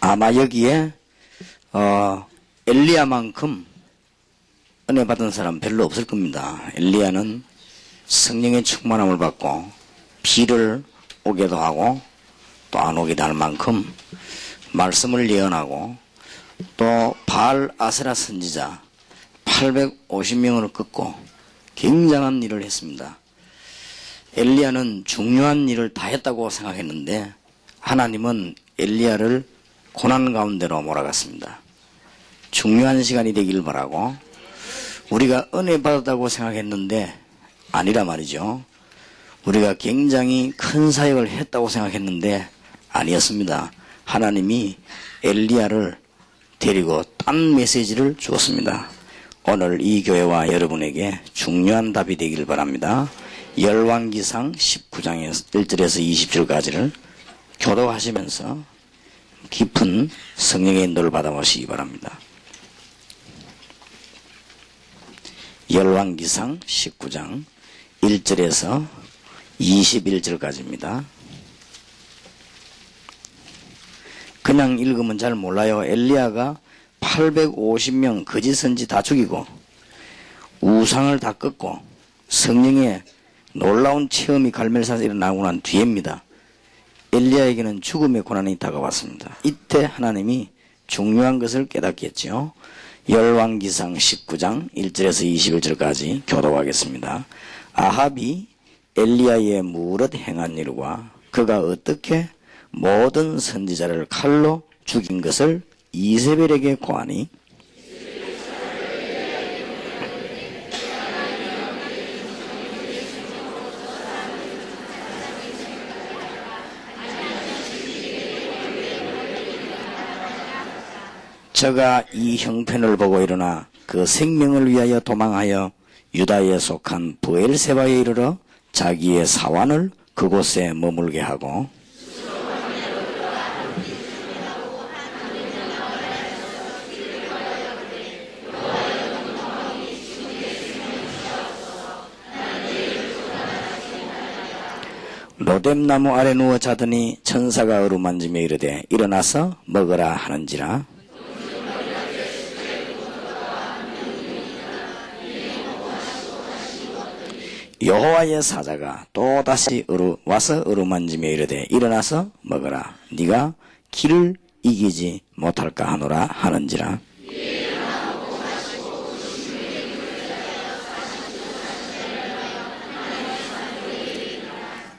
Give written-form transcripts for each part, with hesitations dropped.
아마 여기에 엘리야만큼 은혜 받은 사람 별로 없을 겁니다. 엘리야는 성령의 충만함을 받고 비를 오게도 하고 또 안 오게도 할 만큼 말씀을 예언하고 또 바알 아세라 선지자 850명을 꺾고 굉장한 일을 했습니다. 엘리야는 중요한 일을 다 했다고 생각했는데 하나님은 엘리야를 고난 가운데로 몰아갔습니다. 중요한 시간이 되길 바라고 우리가 은혜 받았다고 생각했는데 아니라 말이죠. 우리가 굉장히 큰 사역을 했다고 생각했는데 아니었습니다. 하나님이 엘리야를 데리고 딴 메시지를 주었습니다. 오늘 이 교회와 여러분에게 중요한 답이 되길 바랍니다. 열왕기상 19장의 1절에서 20절까지를 교독하시면서 깊은 성령의 인도를 받아보시기 바랍니다. 열왕기상 19장 1절에서 21절까지입니다. 그냥 읽으면 잘 몰라요. 엘리야가 850명 거짓 선지 다 죽이고 우상을 다 꺾고 성령의 놀라운 체험이 갈멜산에서 일어나고 난 뒤입니다. 엘리야에게는 죽음의 고난이 다가왔습니다. 이때 하나님이 중요한 것을 깨닫겠죠. 열왕기상 19장 1절에서 21절까지 교독하겠습니다. 아합이 엘리야의 무릇 행한 일과 그가 어떻게 모든 선지자를 칼로 죽인 것을 이세벨에게 고하니 저가 이 형편을 보고 일어나 그 생명을 위하여 도망하여 유다에 속한 브엘세바에 이르러 자기의 사환을 그곳에 머물게 하고 로뎀나무 아래 누워 자더니 천사가 어루만지며 이르되 일어나서 먹으라 하는지라. 여호와의 사자가 또다시 와서 어루만지며 이르되 일어나서 먹으라. 네가 길을 이기지 못할까 하노라 하는지라.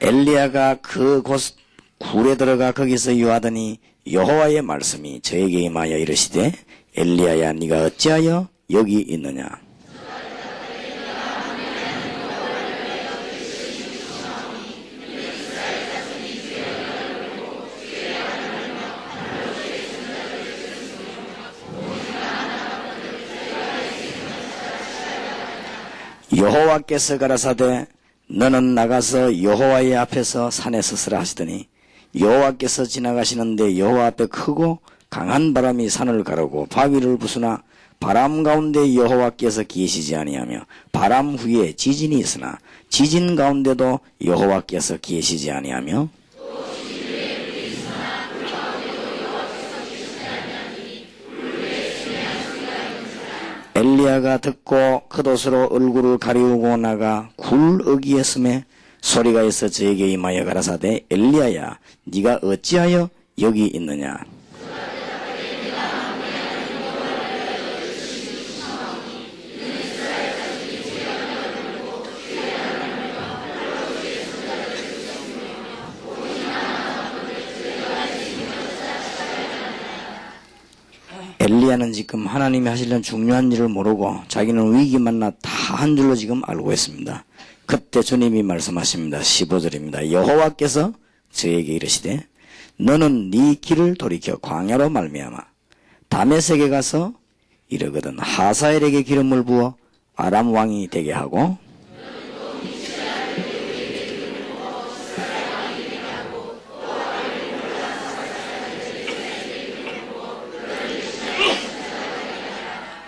엘리야가 그 곳 굴에 들어가 거기서 유하더니 여호와의 말씀이 저에게 임하여 이르시되 엘리야야 네가 어찌하여 여기 있느냐. 여호와께서 가라사대 너는 나가서 여호와의 앞에서 산에 서서라 하시더니 여호와께서 지나가시는데 여호와 앞에 크고 강한 바람이 산을 가르고 바위를 부수나 바람 가운데 여호와께서 계시지 아니하며 바람 후에 지진이 있으나 지진 가운데도 여호와께서 계시지 아니하며 엘리야가 듣고 겉옷으로 얼굴을 가리우고 나가 굴어기에 섬에 소리가 있어 저에게 임하여 가라사대 엘리야야 네가 어찌하여 여기 있느냐. 엘리야는 지금 하나님이 하시려는 중요한 일을 모르고 자기는 위기 만나 다 한 줄로 지금 알고 있습니다. 그때 주님이 말씀하십니다. 15절입니다. 여호와께서 저에게 이르시되 너는 네 길을 돌이켜 광야로 말미암아 다메섹에 가서 이르거든 하사엘에게 기름을 부어 아람 왕이 되게 하고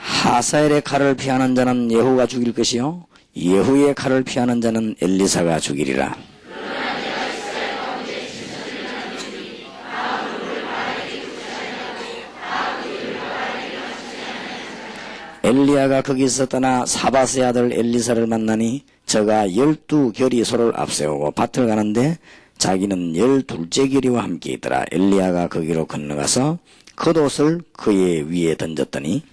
하사엘의 칼을 피하는 자는 예후가 죽일 것이요 예후의 칼을 피하는 자는 엘리사가 죽이리라. 엘리야가 거기서 떠나 사바스의 아들 엘리사를 만나니 저가 12결이 소를 앞세우고 밭을 가는데 자기는 12째 결이와 함께 있더라. 엘리야가 거기로 건너가서 겉옷을 그의 위에 던졌더니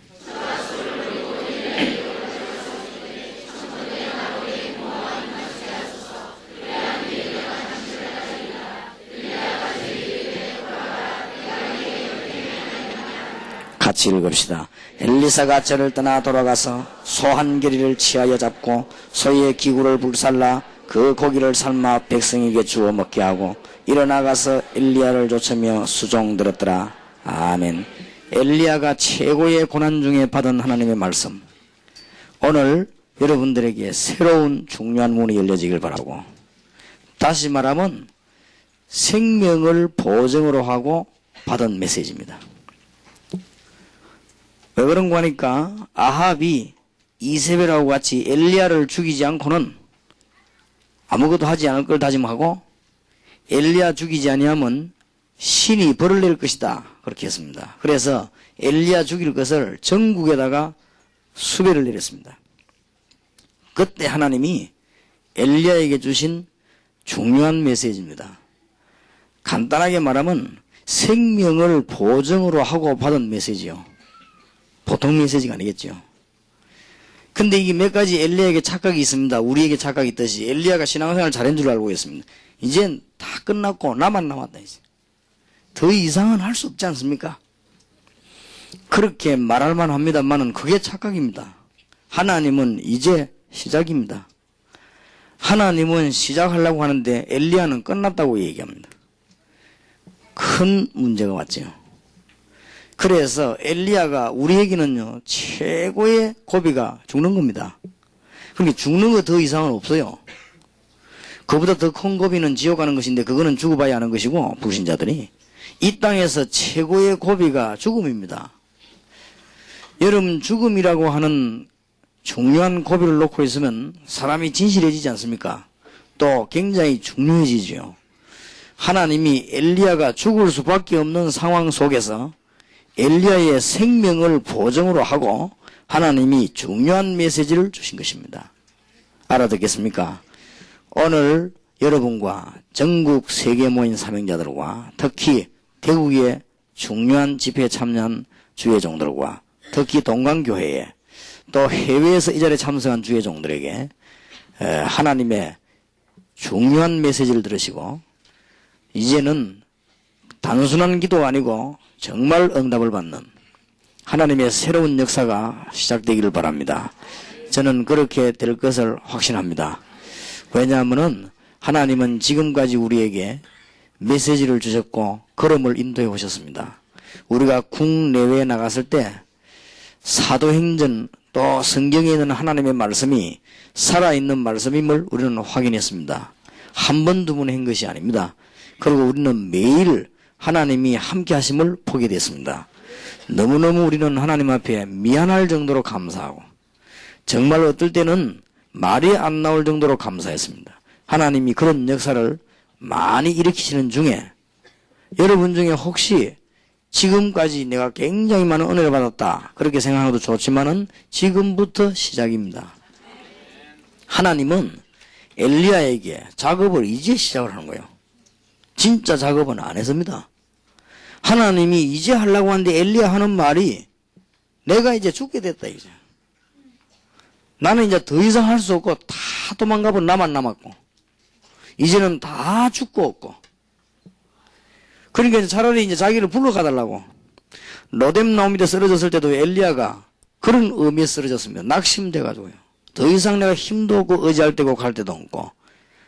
같이 읽읍시다. 엘리사가 저를 떠나 돌아가서 소 한 겨리를 치하여 잡고 소의 기구를 불살라 그 고기를 삶아 백성에게 주어 먹게 하고 일어나가서 엘리야를 쫓으며 수종들었더라. 아멘. 엘리야가 최고의 고난 중에 받은 하나님의 말씀. 오늘 여러분들에게 새로운 중요한 문이 열려지길 바라고, 다시 말하면 생명을 보증으로 하고 받은 메시지입니다. 왜 그런가 하니까 아합이 이세벨하고 같이 엘리야를 죽이지 않고는 아무것도 하지 않을 걸 다짐하고 엘리야 죽이지 아니하면 신이 벌을 낼 것이다 그렇게 했습니다. 그래서 엘리야 죽일 것을 전국에다가 수배를 내렸습니다. 그때 하나님이 엘리야에게 주신 중요한 메시지입니다. 간단하게 말하면 생명을 보증으로 하고 받은 메시지요. 보통 메시지가 아니겠죠. 근데 이게 몇 가지 엘리야에게 착각이 있습니다. 우리에게 착각이 있듯이 엘리야가 신앙생활 잘한 줄 알고 있습니다. 이젠 다 끝났고 나만 남았다 이제. 더 이상은 할 수 없지 않습니까? 그렇게 말할만 합니다만은 그게 착각입니다. 하나님은 이제 시작입니다. 하나님은 시작하려고 하는데 엘리야는 끝났다고 얘기합니다. 큰 문제가 왔죠. 그래서 엘리야가 우리에게는요 최고의 고비가 죽는 겁니다. 그러니까 죽는 거 더 이상은 없어요. 그보다 더 큰 고비는 지옥 가는 것인데 그거는 죽어봐야 하는 것이고, 불신자들이 이 땅에서 최고의 고비가 죽음입니다. 여러분, 죽음이라고 하는 중요한 고비를 놓고 있으면 사람이 진실해지지 않습니까? 또 굉장히 중요해지죠. 하나님이 엘리야가 죽을 수밖에 없는 상황 속에서 엘리야의 생명을 보증으로 하고 하나님이 중요한 메시지를 주신 것입니다. 알아듣겠습니까? 오늘 여러분과 전국 세계 모인 사명자들과 특히 대국의 중요한 집회에 참여한 주의 종들과 특히 동강교회에 또 해외에서 이 자리에 참석한 주의 종들에게 하나님의 중요한 메시지를 들으시고 이제는 단순한 기도가 아니고 정말 응답을 받는 하나님의 새로운 역사가 시작되기를 바랍니다. 저는 그렇게 될 것을 확신합니다. 왜냐하면 하나님은 지금까지 우리에게 메시지를 주셨고 걸음을 인도해 오셨습니다. 우리가 국내외에 나갔을 때 사도행전 또 성경에 있는 하나님의 말씀이 살아있는 말씀임을 우리는 확인했습니다. 한 번 두 번 한 것이 아닙니다. 그리고 우리는 매일 하나님이 함께 하심을 보게 됐습니다. 너무너무 우리는 하나님 앞에 미안할 정도로 감사하고 정말 어떨 때는 말이 안 나올 정도로 감사했습니다. 하나님이 그런 역사를 많이 일으키시는 중에 여러분 중에 혹시 지금까지 내가 굉장히 많은 은혜를 받았다 그렇게 생각해도 좋지만은 지금부터 시작입니다. 하나님은 엘리야에게 작업을 이제 시작을 하는 거예요. 진짜 작업은 안 했습니다. 하나님이 이제 하려고 하는데 엘리야 하는 말이 내가 이제 죽게 됐다 이제. 나는 이제 더 이상 할 수 없고 다 도망가본 나만 남았고 이제는 다 죽고 없고 그러니까 이제 차라리 이제 자기를 불러가달라고. 로뎀 나무 밑에 쓰러졌을 때도 엘리야가 그런 의미에 쓰러졌습니다. 낙심돼가지고요. 더 이상 내가 힘도 없고 의지할 때고 갈 때도 없고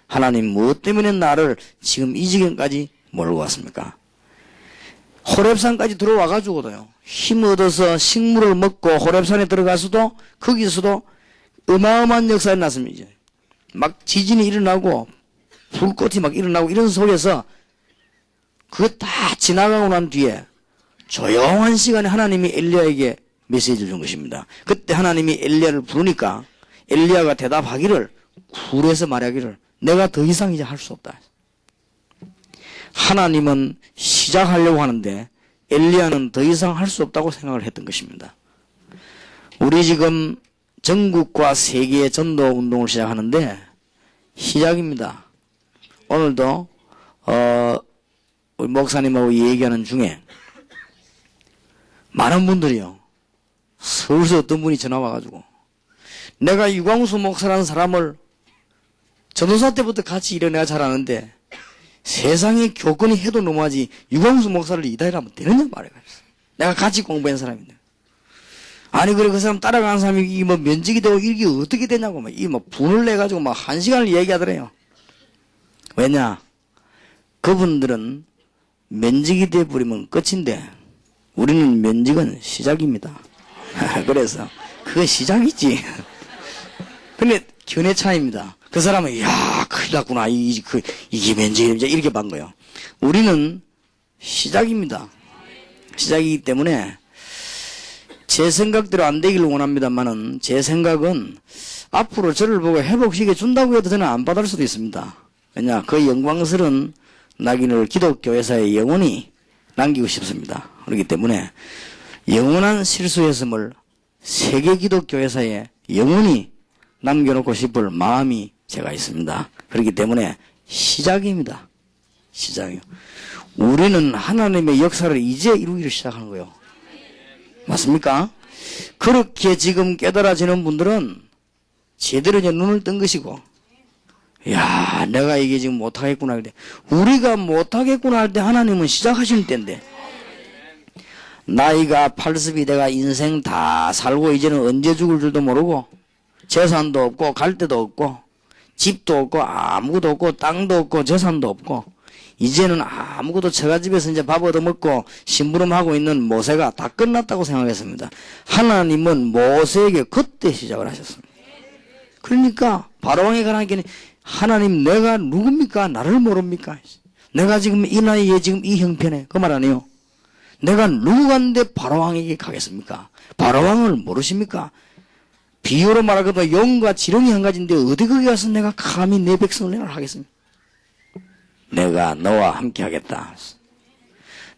하나님 무엇 때문에 나를 지금 이 지경까지 몰고 왔습니까? 호렙산까지 들어와가지고도요. 힘 얻어서 식물을 먹고 호렙산에 들어가서도 거기서도 어마어마한 역사가 났습니다. 막 지진이 일어나고 불꽃이 막 일어나고 이런 속에서 그거 다 지나가고 난 뒤에 조용한 시간에 하나님이 엘리야에게 메시지를 준 것입니다. 그때 하나님이 엘리야를 부르니까 엘리야가 대답하기를 굴에서 말하기를 내가 더 이상 이제 할 수 없다. 하나님은 시작하려고 하는데 엘리야는 더 이상 할 수 없다고 생각을 했던 것입니다. 우리 지금 전국과 세계의 전도 운동을 시작하는데 시작입니다. 오늘도 우리 목사님하고 얘기하는 중에 많은 분들이요, 서울서 어떤 분이 전화 와가지고 내가 유광수 목사라는 사람을 전도사 때부터 같이 일을 내가 잘 아는데 세상에 교권이 해도 너무하지 유광수 목사를 이다이라면 되느냐 말해가지고 내가 같이 공부한 사람인데, 아니 그래 그 사람 따라가는 사람이 이 뭐 면직이 되고 이게 어떻게 되냐고 막 이 뭐 분을 내가지고 막 1시간을 얘기하더래요. 왜냐, 그분들은 면직이 돼버리면 끝인데 우리는 면직은 시작입니다. 그래서 그거 시작이지. 근데 견해 차이입니다. 그 사람은 야 큰일 났구나 이게 면직이 이렇게 반 거예요. 우리는 시작입니다. 시작이기 때문에 제 생각대로 안 되기를 원합니다만은 제 생각은 앞으로 저를 보고 회복시켜 준다고 해도 저는 안 받을 수도 있습니다. 왜냐, 그 영광스러운 낙인을 기독교회사에 영원히 남기고 싶습니다. 그렇기 때문에 영원한 실수했음을 세계 기독교회사에 영원히 남겨놓고 싶을 마음이 제가 있습니다. 그렇기 때문에 시작입니다. 시작이요. 우리는 하나님의 역사를 이제 이루기를 시작하는 거예요. 맞습니까? 그렇게 지금 깨달아지는 분들은 제대로 이제 눈을 뜬 것이고, 야, 내가 이게 지금 못하겠구나 할 때, 우리가 못하겠구나 할 때 하나님은 시작하시는 때인데, 나이가 80이 돼가 인생 다 살고 이제는 언제 죽을 줄도 모르고 재산도 없고 갈 데도 없고 집도 없고 아무것도 없고 땅도 없고 재산도 없고 이제는 아무것도 처가집에서 이제 밥 얻어먹고 심부름하고 있는 모세가 다 끝났다고 생각했습니다. 하나님은 모세에게 그때 시작을 하셨습니다. 그러니까 바로왕에 가라니까 하나님 내가 누굽니까? 나를 모릅니까? 내가 지금 이 나이에 지금 이 형편에 그 말 아니에요. 내가 누구간데 바로왕에게 가겠습니까? 바로왕을 모르십니까? 비유로 말하거든 용과 지렁이 한 가지인데 어디 거기 가서 내가 감히 내 백성을 내가 하겠습니까? 내가 너와 함께 하겠다.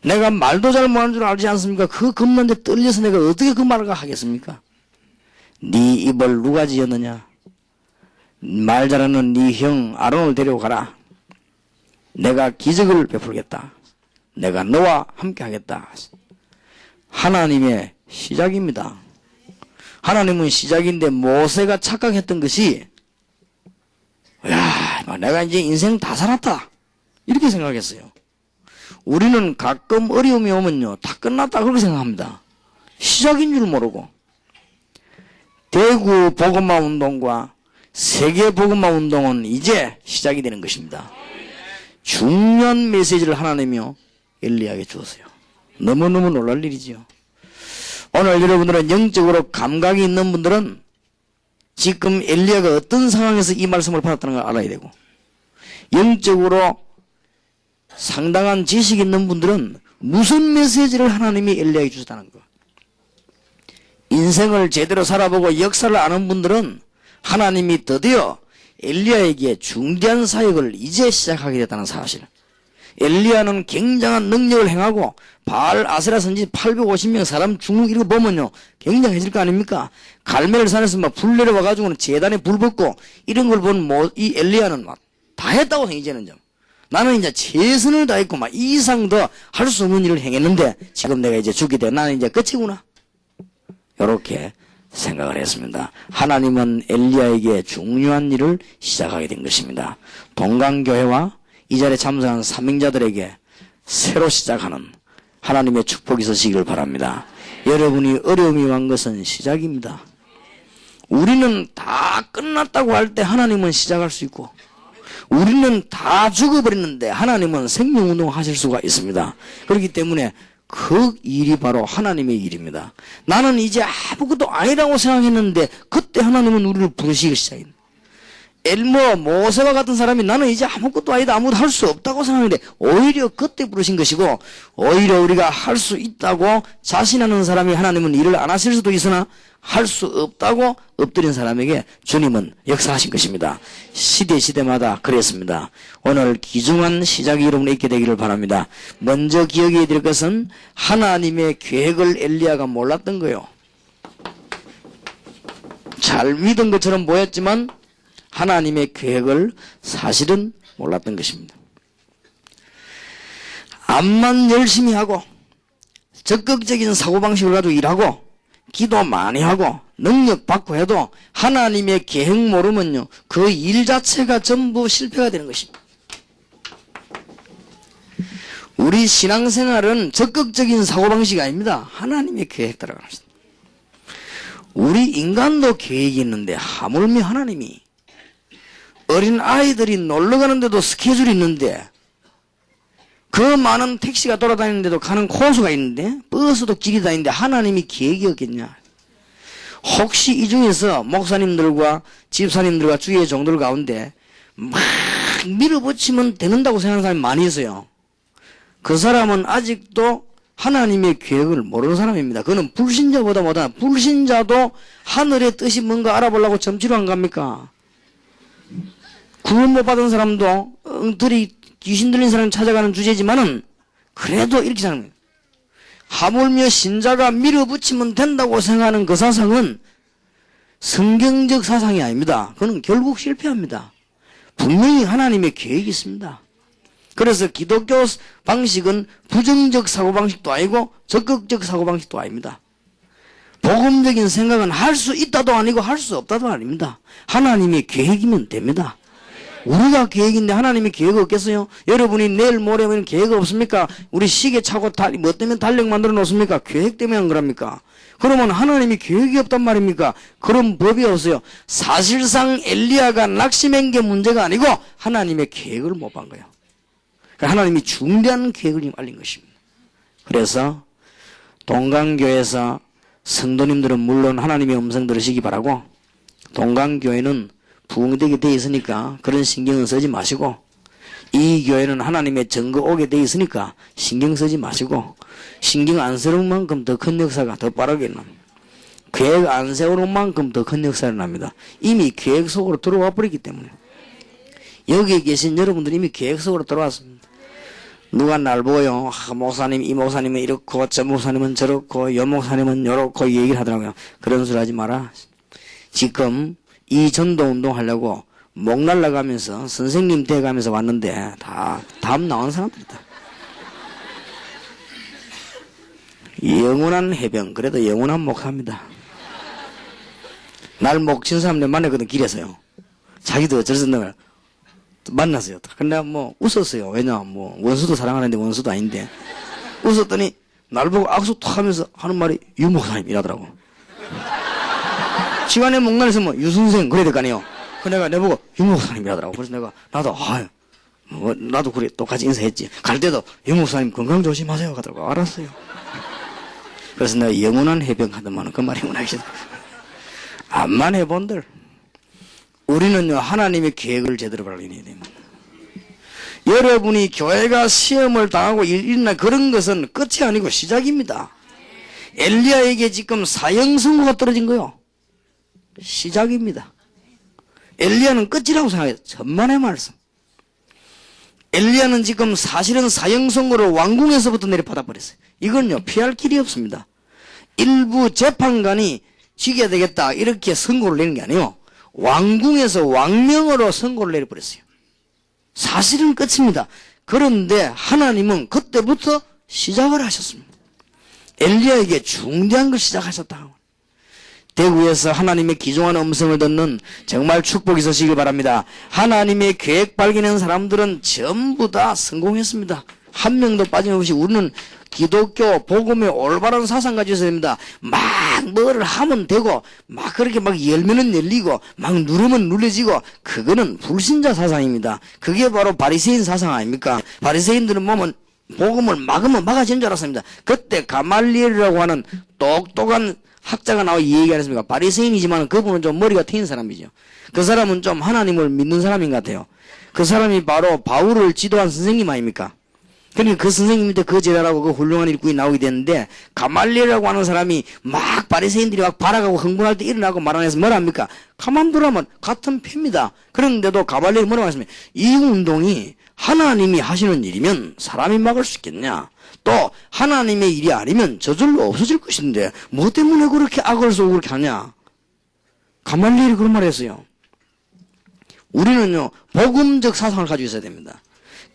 내가 말도 잘 못하는 줄 알지 않습니까? 그 겁난데 떨려서 내가 어떻게 그 말을 하겠습니까? 네 입을 누가 지었느냐? 말 잘하는 네 형 아론을 데리고 가라. 내가 기적을 베풀겠다. 내가 너와 함께 하겠다. 하나님의 시작입니다. 하나님은 시작인데 모세가 착각했던 것이, 야, 내가 이제 인생 다 살았다 이렇게 생각했어요. 우리는 가끔 어려움이 오면요 다 끝났다 그렇게 생각합니다. 시작인 줄 모르고 대구 복음화 운동과 세계 복음화 운동은 이제 시작이 되는 것입니다. 중요한 메시지를 하나님이요 엘리야에게 주었어요. 너무너무 놀랄 일이지요. 오늘 여러분들은 영적으로 감각이 있는 분들은 지금 엘리야가 어떤 상황에서 이 말씀을 받았다는 걸 알아야 되고, 영적으로 상당한 지식이 있는 분들은 무슨 메시지를 하나님이 엘리야에게 주셨다는 거, 인생을 제대로 살아보고 역사를 아는 분들은 하나님이 드디어 엘리야에게 중대한 사역을 이제 시작하게 됐다는 사실. 엘리야는 굉장한 능력을 행하고 바알 아세라 선지 850명 사람 죽는 거 이런 거 보면요 굉장해질 거 아닙니까? 갈멜 산에서 막 불 내려와가지고는 제단에 불 붙고 이런 걸 본 이 엘리야는 막 다 했다고 이제는 좀 나는 이제 최선을 다했고 막 이 이상 더 할 수 없는 일을 행했는데 지금 내가 이제 죽게 돼 나는 이제 끝이구나 이렇게 생각을 했습니다. 하나님은 엘리야에게 중요한 일을 시작하게 된 것입니다. 동강교회와 이 자리에 참석한 사명자들에게 새로 시작하는 하나님의 축복이 있으시기를 바랍니다. 여러분이 어려움이 온 것은 시작입니다. 우리는 다 끝났다고 할 때 하나님은 시작할 수 있고, 우리는 다 죽어버렸는데 하나님은 생명운동 하실 수가 있습니다. 그렇기 때문에 그 일이 바로 하나님의 일입니다. 나는 이제 아무것도 아니라고 생각했는데 그때 하나님은 우리를 부르시기 시작합니다. 모세와 같은 사람이 나는 이제 아무것도 아니다 아무것도 할 수 없다고 생각했는데 오히려 그때 부르신 것이고, 오히려 우리가 할 수 있다고 자신하는 사람이 하나님은 일을 안 하실 수도 있으나 할 수 없다고 엎드린 사람에게 주님은 역사하신 것입니다. 시대마다 그랬습니다. 오늘 귀중한 시작이 여러분에 있게 되기를 바랍니다. 먼저 기억해야 될 것은 하나님의 계획을 엘리야가 몰랐던 거예요. 잘 믿은 것처럼 보였지만 하나님의 계획을 사실은 몰랐던 것입니다. 암만 열심히 하고 적극적인 사고방식을 가지고 일하고 기도 많이 하고 능력 받고 해도 하나님의 계획 모르면요, 그 일 자체가 전부 실패가 되는 것입니다. 우리 신앙생활은 적극적인 사고방식이 아닙니다. 하나님의 계획 따라가는 것입니다. 우리 인간도 계획이 있는데 하물며 하나님이 어린 아이들이 놀러 가는데도 스케줄이 있는데 그 많은 택시가 돌아다니는데도 가는 코스가 있는데 버스도 길이 다니는데 하나님이 계획이 없겠냐? 혹시 이 중에서 목사님들과 집사님들과 주의 종들 가운데 막 밀어붙이면 되는다고 생각하는 사람이 많이 있어요. 그 사람은 아직도 하나님의 계획을 모르는 사람입니다. 그는 불신자보다 못하나. 불신자도 하늘의 뜻이 뭔가 알아보려고 점치러 안 갑니까? 구원 못 받은 사람도 엉터리 귀신 들린 사람 찾아가는 주제지만은 그래도 이렇게 생각합니다. 하물며 신자가 밀어붙이면 된다고 생각하는 그 사상은 성경적 사상이 아닙니다. 그는 결국 실패합니다. 분명히 하나님의 계획이 있습니다. 그래서 기독교 방식은 부정적 사고방식도 아니고 적극적 사고방식도 아닙니다. 복음적인 생각은 할 수 있다도 아니고 할 수 없다도 아닙니다. 하나님의 계획이면 됩니다. 우리가 계획인데 하나님의 계획 없겠어요? 여러분이 내일 모레면 계획 없습니까? 우리 시계 차고 뭐 때문에 달력 만들어 놓습니까? 계획 때문에 안 그럽니까? 그러면 하나님이 계획이 없단 말입니까? 그런 법이 없어요. 사실상 엘리야가 낙심한 게 문제가 아니고 하나님의 계획을 못 본 거예요. 하나님이 중대한 계획을 알린 것입니다. 그래서 동강교회에서 성도님들은 물론 하나님의 음성 들으시기 바라고, 동강교회는 부흥되게 돼 있으니까 그런 신경은 쓰지 마시고, 이 교회는 하나님의 증거 오게 돼 있으니까 신경 쓰지 마시고, 신경 안 쓰는 만큼 더 큰 역사가 더 빠르게 납니다. 계획 안 세우는 만큼 더 큰 역사가 납니다. 이미 계획 속으로 들어와 버렸기 때문에. 여기에 계신 여러분들이 이미 계획 속으로 들어왔습니다. 누가 날 보고요, 목사님, 이 목사님은 이렇고, 저 목사님은 저렇고, 요 목사님은 요렇고 얘기를 하더라고요. 그런 소리 하지 마라. 지금 이 전도운동 하려고 목 날라가면서 선생님 돼가면서 왔는데 다 답 나온 사람들이다. 영원한 해병, 그래도 영원한 목사입니다. 날 목 친 사람들 만났거든, 길에서요. 자기도 어쩔 수 없는 걸 만났어요. 근데 뭐 웃었어요. 왜냐, 뭐 원수도 사랑하는데 원수도 아닌데. 웃었더니 날 보고 악수 툭 하면서 하는 말이 유 목사님 이라더라고. 시간에 목 날려서 뭐 유 선생 그래야 될 거 아니에요. 그 내가 내보고 유 목사님 이라더라고. 그래서 내가 나도 뭐 나도 그래 똑같이 인사했지. 갈 때도 유 목사님 건강 조심하세요 하더라고. 알았어요. 그래서 내가 영원한 해병 하더만은 그 말이 영원하게 암만 해본들 우리는요, 하나님의 계획을 제대로 발견해야 됩니다. 여러분이 교회가 시험을 당하고 일어나 그런 것은 끝이 아니고 시작입니다. 엘리야에게 지금 사형 선고가 떨어진 거요. 시작입니다. 엘리야는 끝이라고 생각해요. 천만의 말씀. 엘리야는 지금 사실은 사형 선고를 왕궁에서부터 내려받아 버렸어요. 이건요, 피할 길이 없습니다. 일부 재판관이 죽여야 되겠다 이렇게 선고를 내는 게 아니에요. 왕궁에서 왕명으로 선고를 내려버렸어요. 사실은 끝입니다. 그런데 하나님은 그때부터 시작을 하셨습니다. 엘리야에게 중대한 걸 시작하셨다. 대구에서 하나님의 귀중한 음성을 듣는 정말 축복이 있으시길 바랍니다. 하나님의 계획 발견한 사람들은 전부 다 성공했습니다. 한 명도 빠짐없이. 우리는 기독교 복음의 올바른 사상 가지고 있어야 됩니다. 막 뭐를 하면 되고 막 그렇게 막 열면은 열리고 막 누르면 눌려지고, 그거는 불신자 사상입니다. 그게 바로 바리새인 사상 아닙니까? 바리새인들은 보면 복음을 막으면 막아지는 줄 알았습니다. 그때 가말리엘이라고 하는 똑똑한 학자가 나와 이 얘기 안 했습니까? 바리새인이지만 그분은 좀 머리가 트인 사람이죠. 그 사람은 좀 하나님을 믿는 사람인 것 같아요. 그 사람이 바로 바울을 지도한 선생님 아닙니까? 그러니까 그 선생님한테 그 제자라고 그 훌륭한 일꾼이 나오게 됐는데, 가말리엘이라고 하는 사람이 막 바리새인들이 막 발악하고 흥분할 때 일어나고 말 안 해서 뭐라 합니까? 가만 보라면 같은 패입니다. 그런데도 가말리엘이 뭐라고 하십니까? 이 운동이 하나님이 하시는 일이면 사람이 막을 수 있겠냐? 또 하나님의 일이 아니면 저절로 없어질 것인데 뭐 때문에 그렇게 악을 쏘고 그렇게 하냐? 가말리엘이 그런 말 했어요. 우리는요, 복음적 사상을 가지고 있어야 됩니다.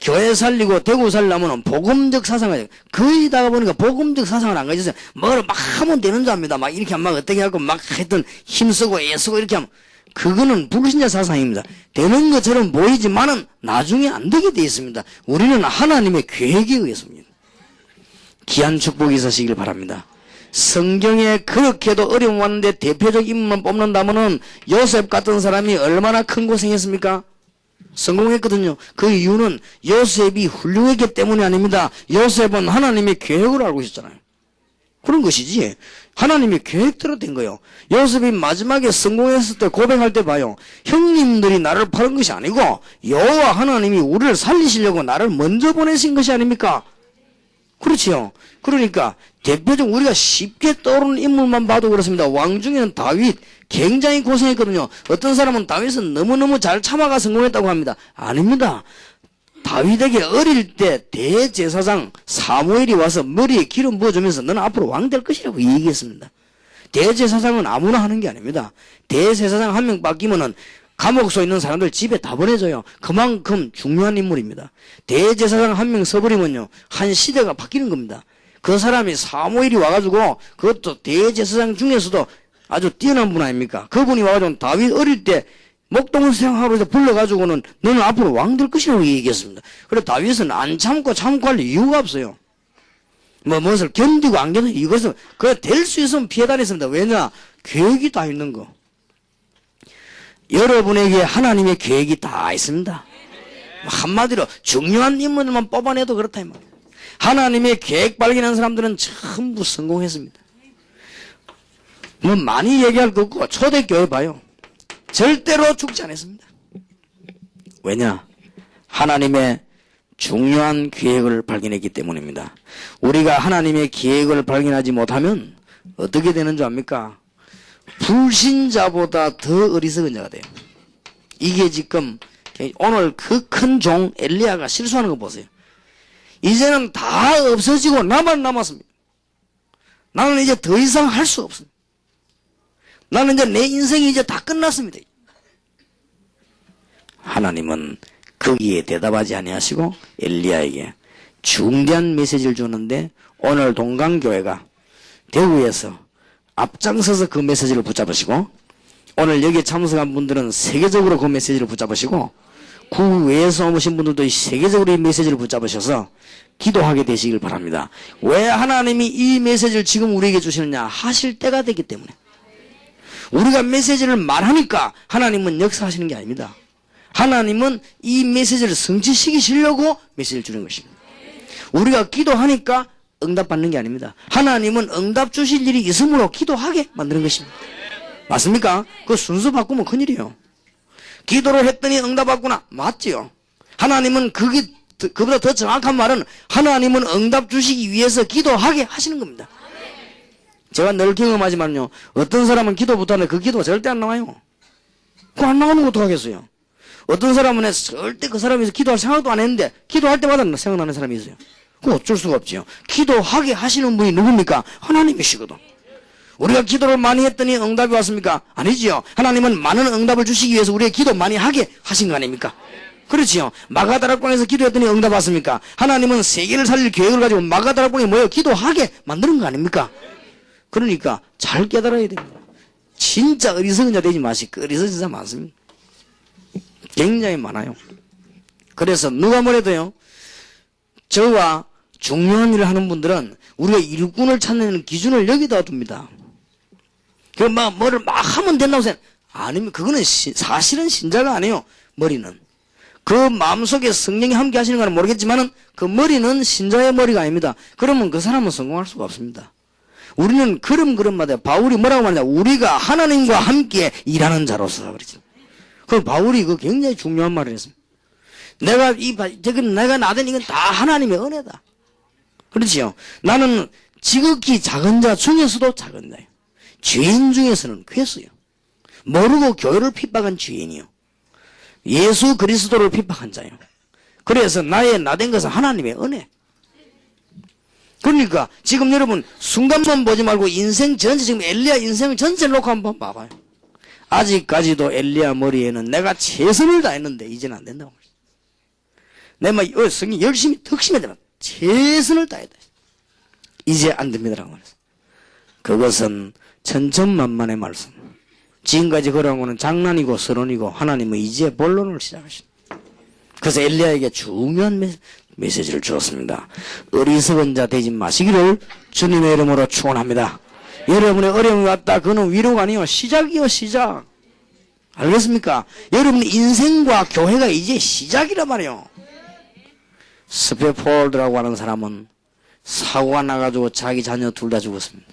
교회 살리고 대구 살려면 복음적 사상을 가지고, 거의 다 보니까 복음적 사상을 안 가지고 있어요. 뭐를 막 하면 되는 줄 압니다. 막 이렇게 막 어떻게 하고 막 하여튼 힘쓰고 애쓰고 이렇게 하면. 그거는 불신자 사상입니다. 되는 것처럼 보이지만은 나중에 안 되게 되어 있습니다. 우리는 하나님의 계획에 의해서입니다. 귀한 축복이 있으시길 바랍니다. 성경에 그렇게도 어려움 왔는데 대표적 인물만 뽑는다면은 요셉 같은 사람이 얼마나 큰 고생했습니까? 성공했거든요. 그 이유는 요셉이 훌륭했기 때문이 아닙니다. 요셉은 하나님의 계획을 알고 있었잖아요. 그런 것이지. 하나님의 계획대로 된 거예요. 요셉이 마지막에 성공했을 때 고백할 때 봐요. 형님들이 나를 파는 것이 아니고 여호와 하나님이 우리를 살리시려고 나를 먼저 보내신 것이 아닙니까? 그렇지요. 그러니까 대표적 우리가 쉽게 떠오르는 인물만 봐도 그렇습니다. 왕 중에는 다윗 굉장히 고생했거든요. 어떤 사람은 다윗은 너무너무 잘 참아가 성공했다고 합니다. 아닙니다. 다윗에게 어릴 때 대제사장 사무엘이 와서 머리에 기름 부어주면서 너는 앞으로 왕 될 것이라고 얘기했습니다. 대제사장은 아무나 하는 게 아닙니다. 대제사장 한 명 바뀌면은 감옥소에 있는 사람들 집에 다 보내줘요. 그만큼 중요한 인물입니다. 대제사장 한 명 서버리면요, 한 시대가 바뀌는 겁니다. 그 사람이 사무엘이 와가지고, 그것도 대제사장 중에서도 아주 뛰어난 분 아닙니까? 그분이 와가지고 다윗 어릴 때 목동을 생각하고 해서 불러가지고는 너는 앞으로 왕 될 것이라고 얘기했습니다. 그래서 다윗은 안 참고 할 이유가 없어요. 무엇을 견디고 안 견디고 이것은 그 될 수 있으면 피해 다녔습니다. 왜냐? 계획이 다 있는 거. 여러분에게 하나님의 계획이 다 있습니다. 한마디로 중요한 인물만 뽑아내도 그렇다 이 말이에요. 하나님의 계획 발견한 사람들은 전부 성공했습니다. 많이 얘기할 거 없고 초대교회 봐요. 절대로 죽지 않았습니다. 왜냐? 하나님의 중요한 계획을 발견했기 때문입니다. 우리가 하나님의 계획을 발견하지 못하면 어떻게 되는 줄 압니까? 불신자보다 더 어리석은 자가 돼요. 이게 지금 오늘 그 큰 종 엘리야가 실수하는 거 보세요. 이제는 다 없어지고 나만 남았습니다. 나는 이제 더 이상 할 수 없습니다. 나는 이제 내 인생이 이제 다 끝났습니다. 하나님은 거기에 대답하지 아니하시고 엘리야에게 중대한 메시지를 주는데 오늘 동강교회가 대구에서 앞장서서 그 메시지를 붙잡으시고 오늘 여기에 참석한 분들은 세계적으로 그 메시지를 붙잡으시고 그 외에서 오신 분들도 세계적으로 이 메시지를 붙잡으셔서 기도하게 되시길 바랍니다. 왜 하나님이 이 메시지를 지금 우리에게 주시느냐? 하실 때가 되기 때문에. 우리가 메시지를 말하니까 하나님은 역사하시는 게 아닙니다. 하나님은 이 메시지를 성취시키시려고 메시지를 주는 것입니다. 우리가 기도하니까 응답받는 게 아닙니다. 하나님은 응답 주실 일이 있으므로 기도하게 만드는 것입니다. 맞습니까? 그 순서 바꾸면 큰일이에요. 기도를 했더니 응답받구나. 맞지요. 하나님은 그보다 더 정확한 말은 하나님은 응답 주시기 위해서 기도하게 하시는 겁니다. 제가 늘 경험하지만요, 어떤 사람은 기도부터 하는데 그 기도가 절대 안 나와요. 그거 안 나오는 거 어떡하겠어요? 어떤 사람은 절대 그 사람이 기도할 생각도 안 했는데 기도할 때마다 생각나는 사람이 있어요. 그거 어쩔 수가 없지요. 기도하게 하시는 분이 누굽니까? 하나님이시거든. 우리가 기도를 많이 했더니 응답이 왔습니까? 아니지요. 하나님은 많은 응답을 주시기 위해서 우리의 기도 많이 하게 하신 거 아닙니까? 그렇지요. 마가다락방에서 기도했더니 응답 왔습니까? 하나님은 세계를 살릴 계획을 가지고 마가다락방에 모여 기도하게 만드는 거 아닙니까? 그러니까 잘 깨달아야 됩니다. 진짜 어리석은 자 되지 마시고 어리석은 자 많습니다. 굉장히 많아요. 그래서 누가 뭐래도요, 저와 중요한 일을 하는 분들은 우리가 일꾼을 찾는 기준을 여기다 둡니다. 뭐를 막 하면 된다고 생각, 아니면 그거는 사실은 신자가 아니에요. 머리는. 그 마음속에 성령이 함께 하시는 건 모르겠지만은 그 머리는 신자의 머리가 아닙니다. 그러면 그 사람은 성공할 수가 없습니다. 우리는 걸음걸음마다 바울이 뭐라고 말하냐, 우리가 하나님과 함께 일하는 자로서 그러죠. 그 바울이 그 굉장히 중요한 말을 했습니다. 내가 나된 이건 다 하나님의 은혜다. 그렇지요. 나는 지극히 작은 자 중에서도 작은 자예요. 죄인 중에서는 괴수요. 모르고 교회를 핍박한 죄인이요. 예수 그리스도를 핍박한 자예요. 그래서 나된 것은 하나님의 은혜. 그러니까 지금 여러분 순간만 보지 말고 인생 전체, 지금 엘리야 인생 전체를 놓고 한번 봐봐요. 아직까지도 엘리야 머리에는 내가 최선을 다했는데 이제는 안 된다고. 내가 성경 열심히 덕심해야 되나 최선을 다해야 돼. 이제 안 됩니다라고 말했어. 그것은 천천만만의 말씀. 지금까지 그러한 거는 장난이고 서론이고 하나님은 이제 본론을 시작하신다. 그래서 엘리야에게 중요한 메시지를 주었습니다. 어리석은 자 되지 마시기를 주님의 이름으로 축원합니다. 여러분의 어려움이 왔다. 그는 위로가 아니요 시작이요 시작. 알겠습니까? 여러분의 인생과 교회가 이제 시작이란 말이에요. 스페폴드라고 하는 사람은 사고가 나가지고 자기 자녀 둘 다 죽었습니다.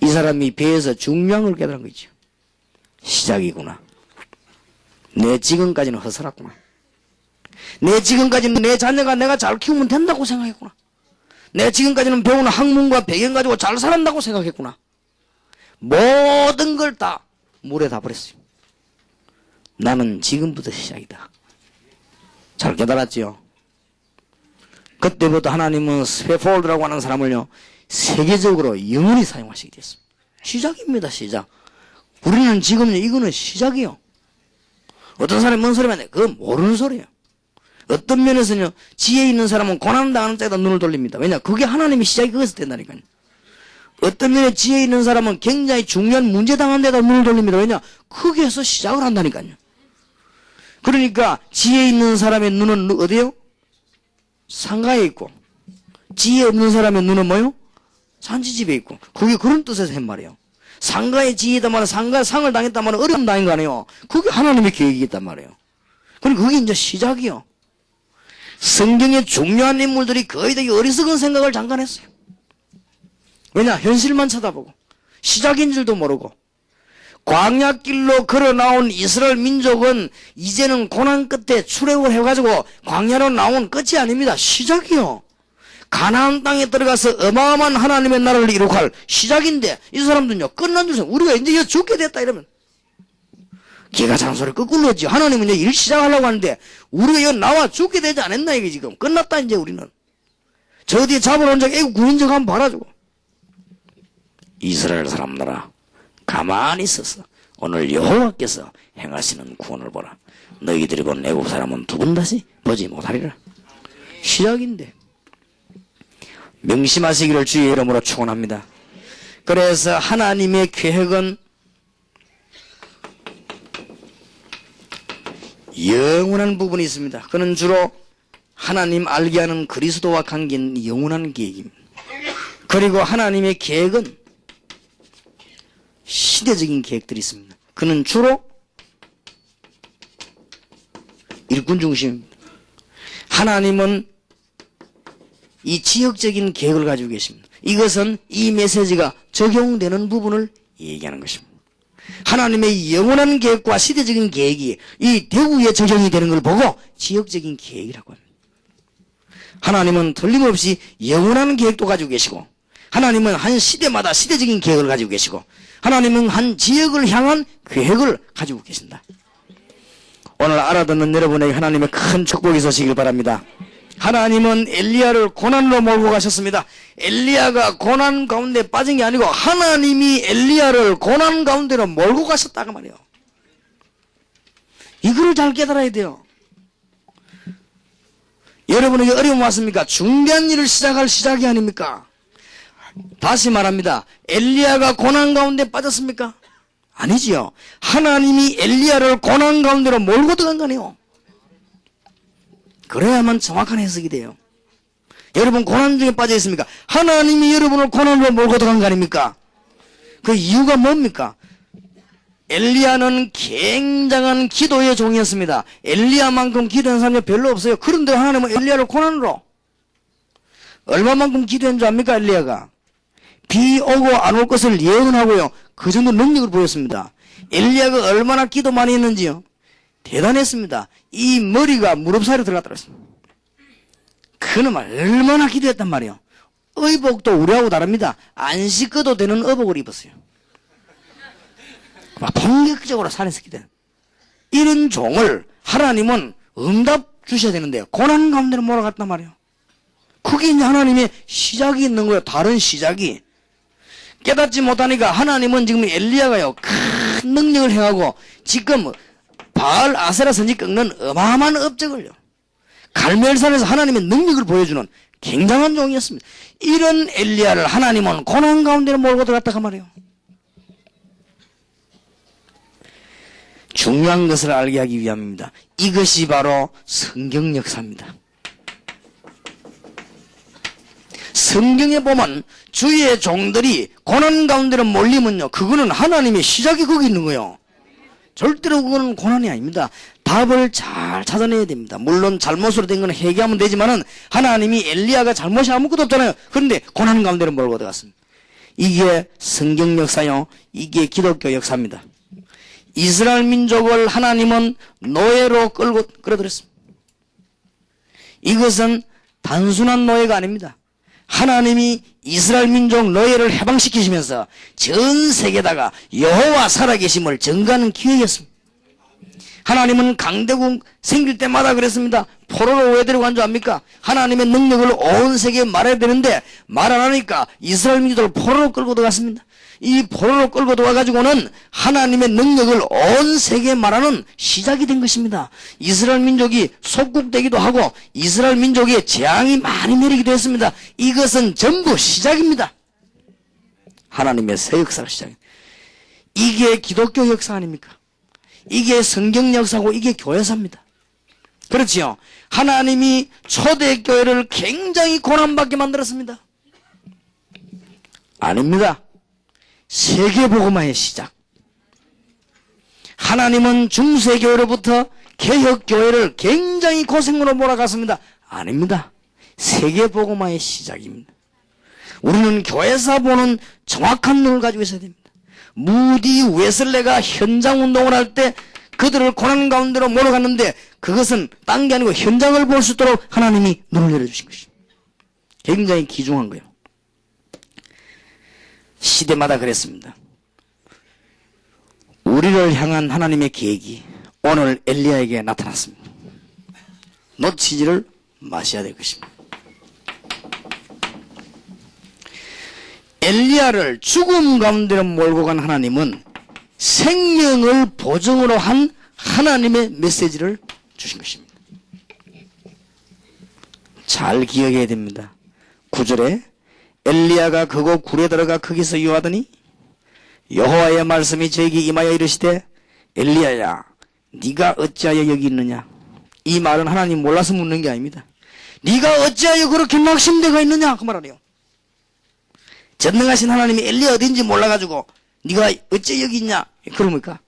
이 사람이 배에서 중요한 걸 깨달은 거죠. 시작이구나. 내 지금까지는 허설했구나. 내 지금까지는 내 자녀가 내가 잘 키우면 된다고 생각했구나. 내 지금까지는 배우는 학문과 배경 가지고 잘 살았다고 생각했구나. 모든 걸 다 물에 다 버렸어요. 나는 지금부터 시작이다. 잘 깨달았지요. 그때부터 하나님은 스페폴드라고 하는 사람을요 세계적으로 영원히 사용하시게 됐습니다. 시작입니다. 시작. 우리는 지금 이거는 시작이요. 어떤 사람이 뭔 소리 하는데 그건 모르는 소리예요. 어떤 면에서는요 지혜 있는 사람은 고난당하는 자에다 눈을 돌립니다. 왜냐 그게 하나님의 시작이 거기서 된다니까요. 어떤 면에 지혜 있는 사람은 굉장히 중요한 문제 당한 데다 눈을 돌립니다. 왜냐 거기에서 시작을 한다니까요. 그러니까 지혜 있는 사람의 눈은 어디에요? 상가에 있고 지혜 없는 사람의 눈은 뭐요? 산지집에 있고. 그게 그런 뜻에서 한 말이에요. 상가의 지혜다 말은 상가 상을 당했단 말은 어려움 당한 거 아니에요. 그게 하나님의 계획이겠단 말이에요. 그러니까 그게 이제 시작이요. 성경의 중요한 인물들이 거의 다 어리석은 생각을 잠깐 했어요. 왜냐 현실만 쳐다보고 시작인 줄도 모르고. 광야길로 걸어 나온 이스라엘 민족은 이제는 고난 끝에 출애굽을 해가지고 광야로 나온 끝이 아닙니다. 시작이요. 가나안 땅에 들어가서 어마어마한 하나님의 나라를 이루고 할 시작인데 이 사람들은요 끝난 줄 우리가 이제 죽게 됐다 이러면 기가 찬 소리 거꾸로 했지. 하나님은 이제 일 시작하려고 하는데 우리가 여기 나와 죽게 되지 않았나 이게 지금 끝났다 이제 우리는. 저 뒤에 잡아놓은 적 애국 구인 적 한번 봐라주고. 이스라엘 사람들아 가만히 있어서 오늘 여호와께서 행하시는 구원을 보라. 너희들이 본 애국 사람은 두 번 다시 보지 못하리라. 시작인데 명심하시기를 주의 이름으로 축원합니다. 그래서 하나님의 계획은 영원한 부분이 있습니다. 그는 주로 하나님 알게 하는 그리스도와 관계인 영원한 계획입니다. 그리고 하나님의 계획은 시대적인 계획들이 있습니다. 그는 주로 일꾼 중심입니다. 하나님은 이 지역적인 계획을 가지고 계십니다. 이것은 이 메시지가 적용되는 부분을 얘기하는 것입니다. 하나님의 영원한 계획과 시대적인 계획이 이 대구에 적용이 되는 걸 보고 지역적인 계획이라고 합니다. 하나님은 틀림없이 영원한 계획도 가지고 계시고 하나님은 한 시대마다 시대적인 계획을 가지고 계시고 하나님은 한 지역을 향한 계획을 가지고 계신다. 오늘 알아듣는 여러분에게 하나님의 큰 축복이 있으시길 바랍니다. 하나님은 엘리야를 고난으로 몰고 가셨습니다. 엘리야가 고난 가운데 빠진 게 아니고 하나님이 엘리야를 고난 가운데로 몰고 가셨다고 말이에요. 이거를 잘 깨달아야 돼요. 여러분에게 어려움 왔습니까? 중대한 일을 시작할 시작이 아닙니까? 다시 말합니다. 엘리야가 고난 가운데 빠졌습니까? 아니지요. 하나님이 엘리야를 고난 가운데로 몰고 들어간 거 아니에요. 그래야만 정확한 해석이 돼요. 여러분 고난 중에 빠져 있습니까? 하나님이 여러분을 고난으로 몰고 들어간 거 아닙니까? 그 이유가 뭡니까? 엘리야는 굉장한 기도의 종이었습니다. 엘리야만큼 기도한 사람이 별로 없어요. 그런데 하나님은 엘리야를 고난으로 얼마만큼 기도한 줄 압니까? 엘리야가 비 오고 안 올 것을 예언하고요. 그 정도 능력을 보였습니다. 엘리야가 얼마나 기도 많이 했는지요. 대단했습니다. 이 머리가 무릎 사이로 들어갔다 그랬습니다. 그놈 얼마나 기도했단 말이에요. 의복도 우리하고 다릅니다. 안 씻어도 되는 의복을 입었어요. 막 본격적으로 산에서 기도해요. 이런 종을 하나님은 응답 주셔야 되는데요. 고난 가운데로 몰아갔단 말이에요. 그게 이제 하나님의 시작이 있는 거예요. 다른 시작이. 깨닫지 못하니까 하나님은 지금 엘리야가요. 큰 큰 능력을 행하고 지금 바알 아세라 선지 꺾는 어마어마한 업적을요. 갈멜산에서 하나님의 능력을 보여주는 굉장한 종이었습니다. 이런 엘리야를 하나님은 고난 가운데로 몰고 들어갔다고 말이에요. 중요한 것을 알게 하기 위함입니다. 이것이 바로 성경 역사입니다. 성경에 보면 주의 종들이 고난 가운데로 몰리면요, 그거는 하나님의 시작이 거기 있는 거예요. 절대로 그거는 고난이 아닙니다. 답을 잘 찾아내야 됩니다. 물론 잘못으로 된 건 회개하면 되지만은 하나님이 엘리야가 잘못이 아무것도 없잖아요. 그런데 고난 가운데로 몰고 들어갔습니다. 이게 성경 역사요. 이게 기독교 역사입니다. 이스라엘 민족을 하나님은 노예로 끌어들였습니다. 이것은 단순한 노예가 아닙니다. 하나님이 이스라엘 민족 노예를 해방시키시면서 전 세계에다가 여호와 살아계심을 증거하는 기회였습니다. 하나님은 강대국 생길 때마다 그랬습니다. 포로로 왜 데리고 간 줄 압니까? 하나님의 능력을 온 세계에 말해야 되는데 말 안 하니까 이스라엘 민족을 포로로 끌고 들어갔습니다. 이 포로로 끌고 들어가가지고는 하나님의 능력을 온 세계에 말하는 시작이 된 것입니다. 이스라엘 민족이 속국되기도 하고 이스라엘 민족의 재앙이 많이 내리기도 했습니다. 이것은 전부 시작입니다. 하나님의 새 역사가 시작입니다. 이게 기독교 역사 아닙니까? 이게 성경 역사고 이게 교회사입니다. 그렇지요? 하나님이 초대교회를 굉장히 고난받게 만들었습니다. 아닙니다. 세계복음화의 시작. 하나님은 중세교회로부터 개혁교회를 굉장히 고생으로 몰아갔습니다. 아닙니다. 세계복음화의 시작입니다. 우리는 교회사 보는 정확한 눈을 가지고 있어야 됩니다. 무디 웨슬레가 현장운동을 할 때 그들을 고난 가운데로 몰아갔는데 그것은 딴 게 아니고 현장을 볼 수 있도록 하나님이 눈을 열어주신 것입니다. 굉장히 귀중한 거예요. 시대마다 그랬습니다. 우리를 향한 하나님의 계획이 오늘 엘리야에게 나타났습니다. 놓치지를 마셔야 될 것입니다. 엘리야를 죽음 가운데로 몰고 간 하나님은 생명을 보증으로 한 하나님의 메시지를 주신 것입니다. 잘 기억해야 됩니다. 9절에 엘리야가 그곳 굴에 들어가 거기서 유하더니 여호와의 말씀이 저에게 임하여 이르시되 엘리야야 네가 어찌하여 여기 있느냐. 이 말은 하나님 몰라서 묻는 게 아닙니다. 네가 어찌하여 그렇게 낙심되어 있느냐 그 말이에요. 전능하신 하나님이 엘리야 어딘지 몰라가지고 네가 어째 여기 있냐 그럽니까?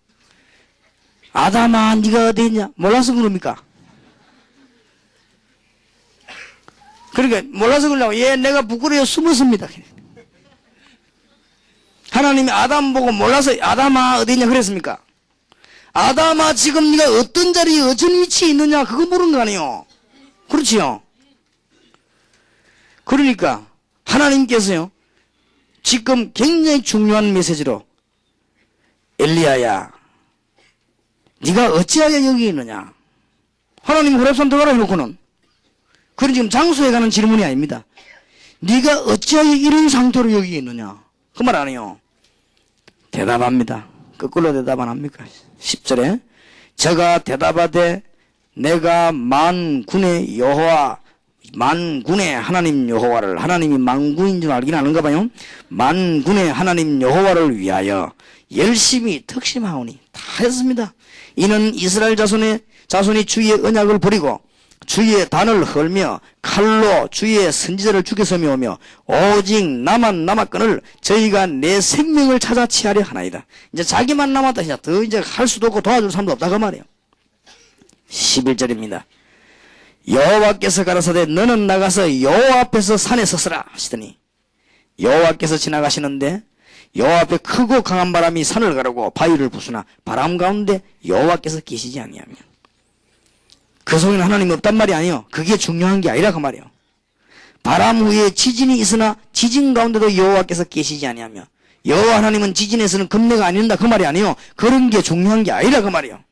아담아 네가 어디 있냐 몰라서 그럽니까? 그러니까 몰라서 그러려고 얘 내가 부끄러워 숨었습니다. 하나님이 아담 보고 몰라서 아담아 어디 있냐 그랬습니까? 아담아 지금 네가 어떤 자리에 어떤 위치에 있느냐 그거 물은 거 아니에요. 그렇지요? 그러니까 하나님께서요 지금 굉장히 중요한 메시지로 엘리야야 네가 어찌하여 여기 있느냐. 하나님 호렙산 들어가라 해놓고는 그건 지금 장소에 가는 질문이 아닙니다. 네가 어찌하여 이런 상태로 여기 있느냐 그 말 아니에요. 대답합니다. 거꾸로 대답 안 합니까? 10절에 저가 대답하되 내가 만군의 여호와 만군의 하나님 여호와를 하나님이 만군인 줄 알긴 아는가 봐요. 만군의 하나님 여호와를 위하여 열심히 특심하오니 다 했습니다. 이는 이스라엘 자손이 주의 언약을 버리고 주의 단을 헐며 칼로 주의 선지자를 죽여서며 오며 오직 나만 남았거늘 저희가 내 생명을 찾아 취하려 하나이다. 이제 자기만 남았다. 더 이제 할 수도 없고 도와줄 사람도 없다 그 말이에요. 11절입니다. 여호와께서 가라사대 너는 나가서 여호와 앞에서 산에 서서라 하시더니 여호와께서 지나가시는데 여호와 앞에 크고 강한 바람이 산을 가르고 바위를 부수나 바람 가운데 여호와께서 계시지 아니하며 그 속에는 하나님이 없단 말이 아니에요. 그게 중요한 게 아니라 그 말이에요. 바람 후에 지진이 있으나 지진 가운데도 여호와께서 계시지 아니하며 여호와 하나님은 지진에서는 금내가 아닌다 그 말이 아니에요. 그런 게 중요한 게 아니라 그 말이에요.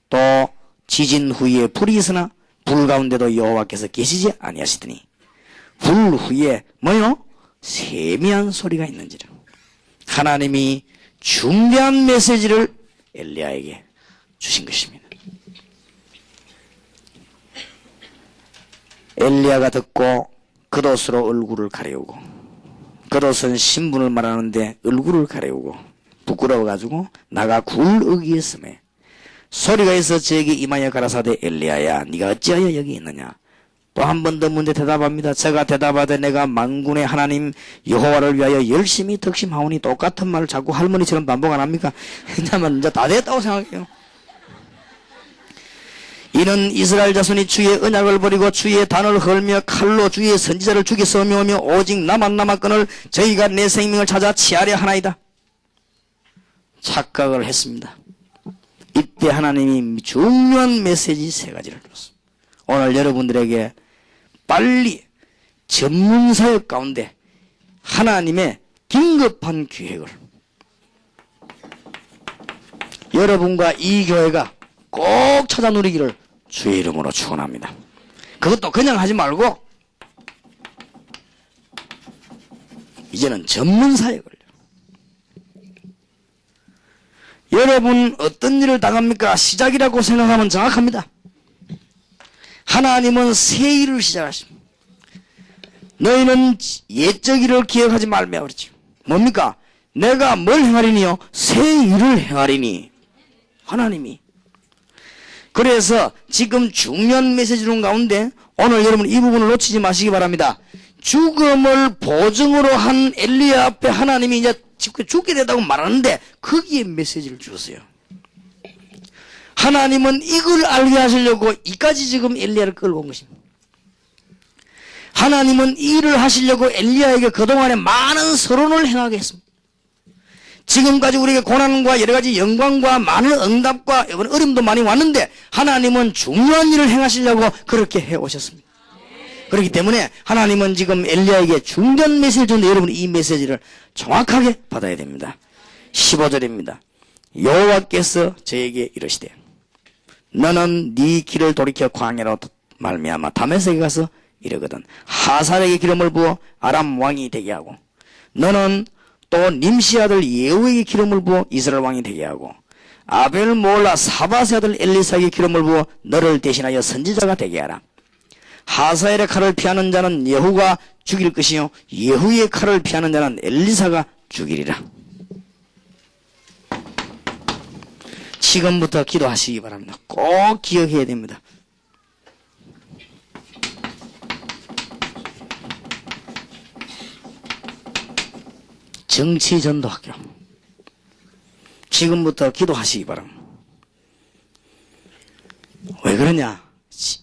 또 지진 후에 불이 있으나 불 가운데도 여호와께서 계시지 아니하시더니 불 후에 뭐요? 세미한 소리가 있는지라. 하나님이 중대한 메시지를 엘리야에게 주신 것입니다. 엘리야가 듣고 겉옷으로 얼굴을 가려우고, 겉옷은 신분을 말하는데 얼굴을 가려우고 부끄러워가지고 나가 굴어기에 섬에 소리가 있어 저에게 임하여 가라사대 엘리야야 네가 어찌하여 여기 있느냐. 또 한 번 더 문제 대답합니다. 제가 대답하되 내가 만군의 하나님 여호와를 위하여 열심히 덕심하오니. 똑같은 말을 자꾸 할머니처럼 반복 안 합니까? 왜냐면 이제 다 됐다고 생각해요. 이는 이스라엘 자손이 주의 언약을 버리고 주의 단을 헐며 칼로 주의 선지자를 죽여 써매오며 오직 나만 남았거늘 저희가 내 생명을 찾아 치하려 하나이다. 착각을 했습니다. 이때 하나님이 중요한 메시지 세 가지를 줬습니다. 오늘 여러분들에게 빨리 전문사역 가운데 하나님의 긴급한 기획을, 여러분과 이 교회가 꼭 찾아 누리기를 주의 이름으로 축원합니다. 그것도 그냥 하지 말고 이제는 전문사역을요. 여러분 어떤 일을 당합니까? 시작이라고 생각하면 정확합니다. 하나님은 새 일을 시작하십니다. 너희는 옛적 일을 기억하지 말며 그러죠. 뭡니까? 내가 뭘 행하리니요? 새 일을 행하리니. 하나님이. 그래서 지금 중요한 메시지론 가운데 오늘 여러분 이 부분을 놓치지 마시기 바랍니다. 죽음을 보증으로 한 엘리야 앞에 하나님이 이제 죽게 된다고 말하는데 거기에 메시지를 주었어요. 하나님은 이걸 알게 하시려고 이까지 지금 엘리야를 끌고 온 것입니다. 하나님은 이 일을 하시려고 엘리야에게 그동안에 많은 서론을 행하게 했습니다. 지금까지 우리에게 고난과 여러 가지 영광과 많은 응답과 어려움도 많이 왔는데 하나님은 중요한 일을 행하시려고 그렇게 해오셨습니다. 그렇기 때문에 하나님은 지금 엘리야에게 중요한 메시지를 줬는데 여러분 이 메시지를 정확하게 받아야 됩니다. 15절입니다. 여호와께서 저에게 이르시되 너는 네 길을 돌이켜 광야로 말미암아 다메섹에 가서 이르거든 하살에게 기름을 부어 아람 왕이 되게 하고 너는 또 님시 아들 예후에게 기름을 부어 이스라엘 왕이 되게 하고 아벨 모올라 사바세 아들 엘리사에게 기름을 부어 너를 대신하여 선지자가 되게 하라. 하사엘의 칼을 피하는 자는 예후가 죽일 것이요 예후의 칼을 피하는 자는 엘리사가 죽이리라. 지금부터 기도하시기 바랍니다. 꼭 기억해야 됩니다. 정치전도학교. 지금부터 기도하시기 바랍니다. 왜 그러냐?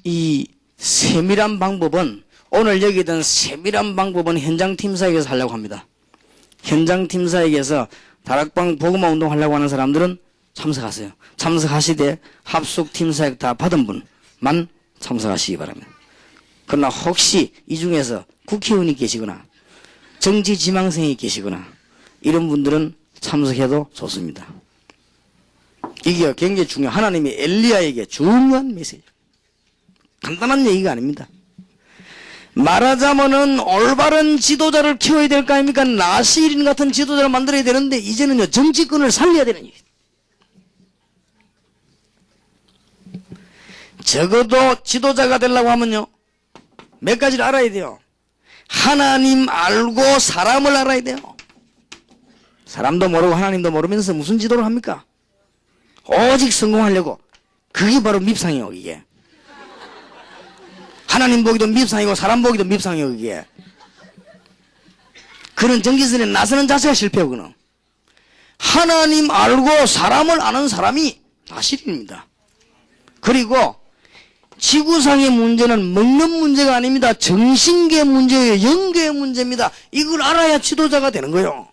이 세밀한 방법은 오늘 여기 있던 세밀한 방법은 현장팀사에게서 하려고 합니다. 현장팀사에게서 다락방 복음화 운동 하려고 하는 사람들은 참석하세요. 참석하시되 합숙팀사역 다 받은 분만 참석하시기 바랍니다. 그러나 혹시 이 중에서 국회의원이 계시거나 정치지망생이 계시거나 이런 분들은 참석해도 좋습니다. 이게 굉장히 중요한 하나님이 엘리야에게 중요한 메시지. 간단한 얘기가 아닙니다. 말하자면은 올바른 지도자를 키워야 될 거 아닙니까? 나시린 같은 지도자를 만들어야 되는데 이제는요 정치권을 살려야 되는 얘기. 적어도 지도자가 되려고 하면요 몇 가지를 알아야 돼요. 하나님 알고 사람을 알아야 돼요. 사람도 모르고 하나님도 모르면서 무슨 지도를 합니까? 오직 성공하려고. 그게 바로 밉상이에요. 이게 하나님 보기도 밉상이고 사람 보기도 밉상이에요. 이게 그런 정치선에 나서는 자체가 실패거든요. 하나님 알고 사람을 아는 사람이 나시린입니다. 그리고 지구상의 문제는 먹는 문제가 아닙니다. 정신계 문제예요. 영계의 문제입니다. 이걸 알아야 지도자가 되는 거예요.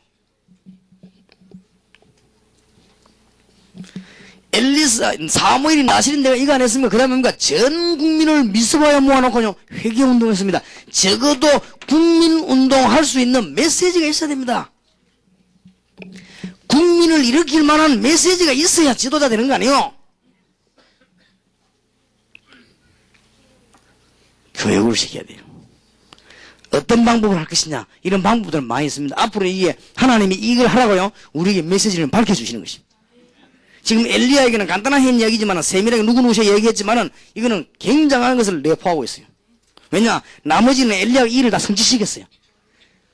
사무엘이 나시린 내가 이거 안 했으면 그 다음에 뭔가 전 국민을 미스바에 모아놓고 회개운동했습니다. 적어도 국민운동 할 수 있는 메시지가 있어야 됩니다. 국민을 일으킬 만한 메시지가 있어야 지도자 되는 거 아니에요? 교육을 시켜야 돼요. 어떤 방법을 할 것이냐 이런 방법들은 많이 있습니다. 앞으로 이게 하나님이 이걸 하라고요 우리에게 메시지를 밝혀주시는 것입니다. 지금 엘리야에게는 간단한 이야기지만 세밀하게 누구누구셔 얘기했지만은 이거는 굉장한 것을 내포하고 있어요. 왜냐 나머지는 엘리야가 일을 다 성취시켰어요.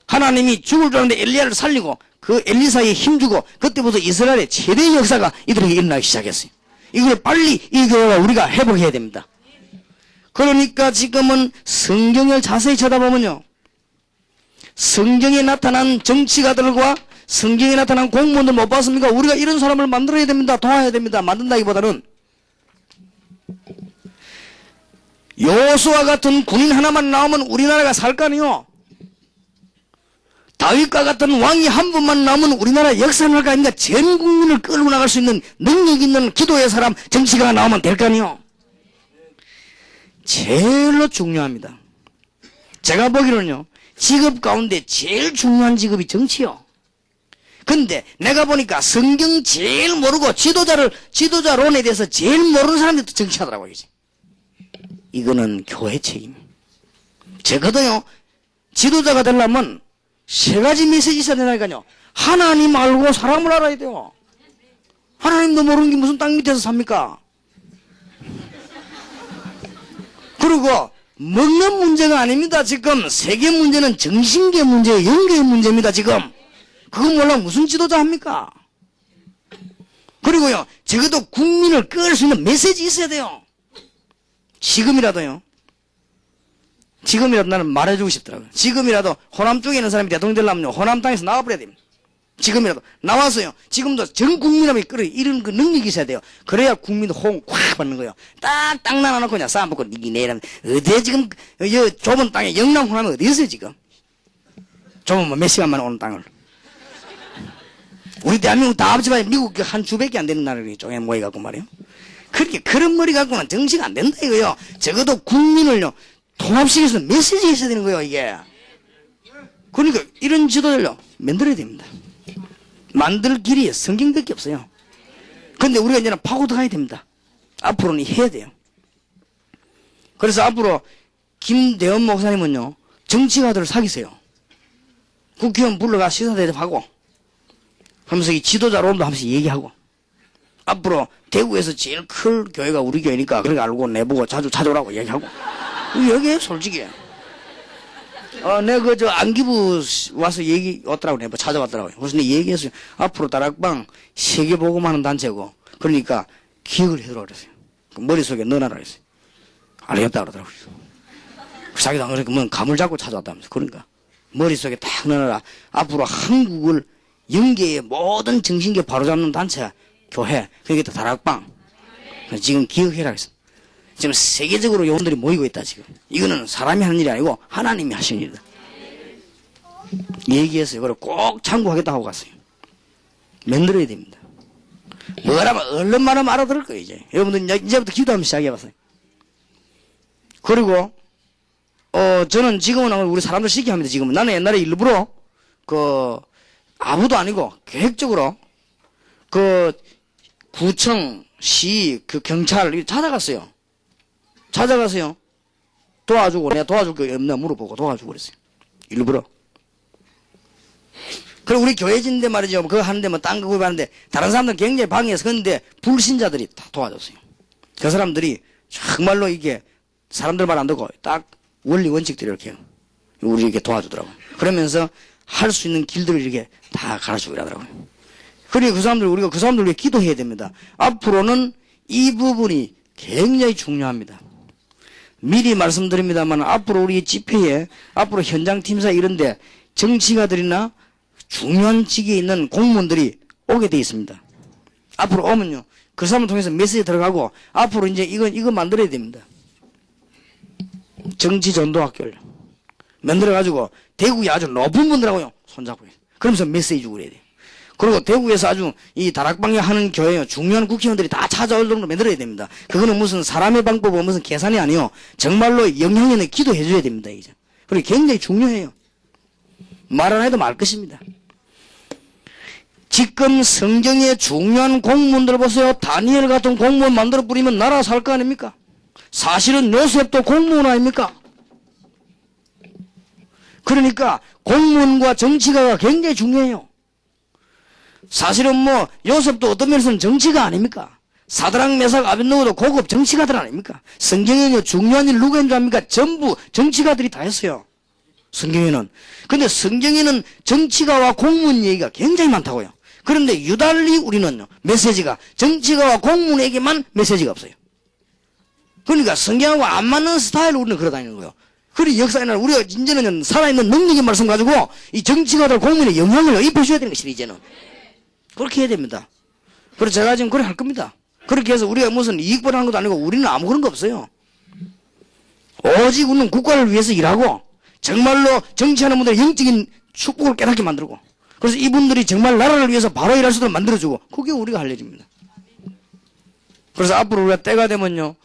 하나님이 죽을 줄 알았는데 엘리야를 살리고 그 엘리사에 힘주고 그때부터 이스라엘의 최대 역사가 이들에게 일어나기 시작했어요. 이걸 빨리 이거 우리가 회복해야 됩니다. 그러니까 지금은 성경을 자세히 쳐다보면요 성경에 나타난 정치가들과 성경에 나타난 공무원들 못 봤습니까? 우리가 이런 사람을 만들어야 됩니다. 도와야 됩니다. 만든다기보다는 여호수아 같은 군인 하나만 나오면 우리나라가 살 거 아니요. 다윗과 같은 왕이 한 분만 나오면 우리나라 역사를 할 거 아닙니까? 전 국민을 끌고 나갈 수 있는 능력 있는 기도의 사람 정치가가 나오면 될 거 아니요. 제일로 중요합니다. 제가 보기로는요 직업 가운데 제일 중요한 직업이 정치요. 근데 내가 보니까 성경 제일 모르고 지도자론에 대해서 제일 모르는 사람들이 또 정치하더라고요. 이거는 교회 책임이에요. 적어도요 지도자가 되려면 세 가지 메시지 있어야 되나니까요. 하나님 알고 사람을 알아야 돼요. 하나님도 모르는 게 무슨 땅 밑에서 삽니까? 그리고 먹는 문제가 아닙니다. 지금 세계 문제는 정신계 문제예요. 영계의 문제입니다. 지금 그거 몰라 무슨 지도자 합니까? 그리고요 적어도 국민을 끌 수 있는 메시지 있어야 돼요. 지금이라도 나는 말해주고 싶더라고요. 지금이라도 호남 쪽에 있는 사람이 대통령 되려면 호남 땅에서 나와버려야 됩니다. 지금이라도 나와서요 지금도 전 국민함이 끌어 이런 그 능력이 있어야 돼요. 그래야 국민 호응 꽉 받는 거예요. 딱 나눠놓고 그냥 싸움먹고 니기 내라면 어디에 지금 좁은 땅에 영남 호남이 어디 있어요 지금. 좁으면 몇 시간 만에 오는 땅을 우리 대한민국 다 합치면 미국 한 주밖에 안 되는 나라를 쪼개 모여갖고 말이에요. 그렇게 그런 머리 갖고는 정치가 안 된다 이거요. 적어도 국민을요 통합시켜서 메시지가 있어야 되는 거예요 이게. 그러니까 이런 지도를요 만들어야 됩니다. 만들 길이 성경밖에 없어요. 근데 우리가 이제는 파고 들어가야 됩니다. 앞으로는 해야 돼요. 그래서 앞으로 김대원 목사님은요 정치가들을 사귀세요. 국회의원 불러가 시사대접하고 하면서 이 지도자론도 한 번씩 얘기하고 앞으로 대구에서 제일 큰 교회가 우리 교회니까 그렇게 알고 내보고 자주 찾아오라고 얘기하고 여기에 솔직히 내가 그저 안기부 와서 왔더라고 내가 찾아왔더라고요. 그래서 내가 얘기했어요. 앞으로 다락방 세계보고하는 단체고 그러니까 기억을 해두라고 그랬어요. 그 머릿속에 넣어놔라 그랬어요. 알겠다 그러더라고요. 자기도 안 그러니까 뭐 감을 잡고 찾아왔다면서 그러니까 머릿속에 딱 넣어놔라. 앞으로 한국을 영계의 모든 정신계 바로잡는 단체 교회 그러니까 다락방 지금 기억해라 그랬어요. 지금 세계적으로 요원들이 모이고 있다 지금. 이거는 사람이 하는 일이 아니고 하나님이 하시는 일이다. 얘기했어요. 그리고 꼭 참고하겠다 하고 갔어요. 만들어야 됩니다. 뭐라면 얼른 말하면 알아들을 거예요 이제. 여러분들 이제부터 기도하면 시작해봤어요. 그리고 저는 지금은 우리 사람들 시키게 합니다. 지금은 나는 옛날에 일부러 아무도 아니고 계획적으로 구청, 시, 경찰 찾아갔어요. 도와주고 내가 도와줄 거 없나 물어보고 도와주고 그랬어요. 일부러. 그리고 우리 교회진데 말이죠. 그거 하는데 딴 거 구입하는데 다른 사람들은 굉장히 방해해서 그런데 불신자들이 다 도와줬어요. 그 사람들이 정말로 이게 사람들 말 안 듣고 딱 원리 원칙들을 이렇게 우리 이렇게 도와주더라고요. 그러면서 할 수 있는 길들을 이렇게 다 가르치고 이러더라고요. 그리고 우리가 그 사람들 위해 기도해야 됩니다. 앞으로는 이 부분이 굉장히 중요합니다. 미리 말씀드립니다만 앞으로 우리 집회에 앞으로 현장팀사 이런데 정치가들이나 중요한 직에 있는 공무원들이 오게 돼 있습니다. 앞으로 오면요 그 사람을 통해서 메시지 들어가고 앞으로 이제 이거 만들어야 됩니다. 정치전도학교를 만들어가지고 대구에 아주 높은 분들하고요 손잡고 그러면서 메시지 주고 그래야 돼요. 그리고 대구에서 아주 이 다락방에 하는 교회요 중요한 국회의원들이 다 찾아올 정도로 만들어야 됩니다. 그거는 무슨 사람의 방법은 무슨 계산이 아니요 정말로 영향 있는 기도해 줘야 됩니다. 이제 그리고 굉장히 중요해요. 말 안 해도 말 것입니다. 지금 성경의 중요한 공무원들 보세요. 다니엘 같은 공무원 만들어 뿌리면 나라 살 거 아닙니까? 사실은 요셉도 공무원 아닙니까? 그러니까 공무원과 정치가가 굉장히 중요해요. 사실은 뭐 요셉도 어떤 면에서는 정치가 아닙니까? 사드락 메삭 아벳느고도 고급 정치가들 아닙니까? 성경에는 중요한 일 누가 했는 줄 압니까? 전부 정치가들이 다 했어요. 성경에는. 근데 성경에는 정치가와 공무원 얘기가 굉장히 많다고요. 그런데 유달리 우리는 메시지가 정치가와 공무원에게만 메시지가 없어요. 그러니까 성경하고 안 맞는 스타일로 우리는 걸어다니는 거예요. 그리고 역사에는 우리가 이제는 살아있는 능력의 말씀 가지고 이 정치가들 공무원에 영향을 입혀줘야 되는 것이죠. 이제는 그렇게 해야 됩니다. 그래서 제가 지금 그렇게 할 겁니다. 그렇게 해서 우리가 무슨 이익 벌하는 것도 아니고 우리는 아무 그런 거 없어요. 오직 우리는 국가를 위해서 일하고 정말로 정치하는 분들의 영적인 축복을 깨닫게 만들고 그래서 이분들이 정말 나라를 위해서 바로 일할 수 있도록 만들어주고 그게 우리가 할 일입니다. 그래서 앞으로 우리가 때가 되면요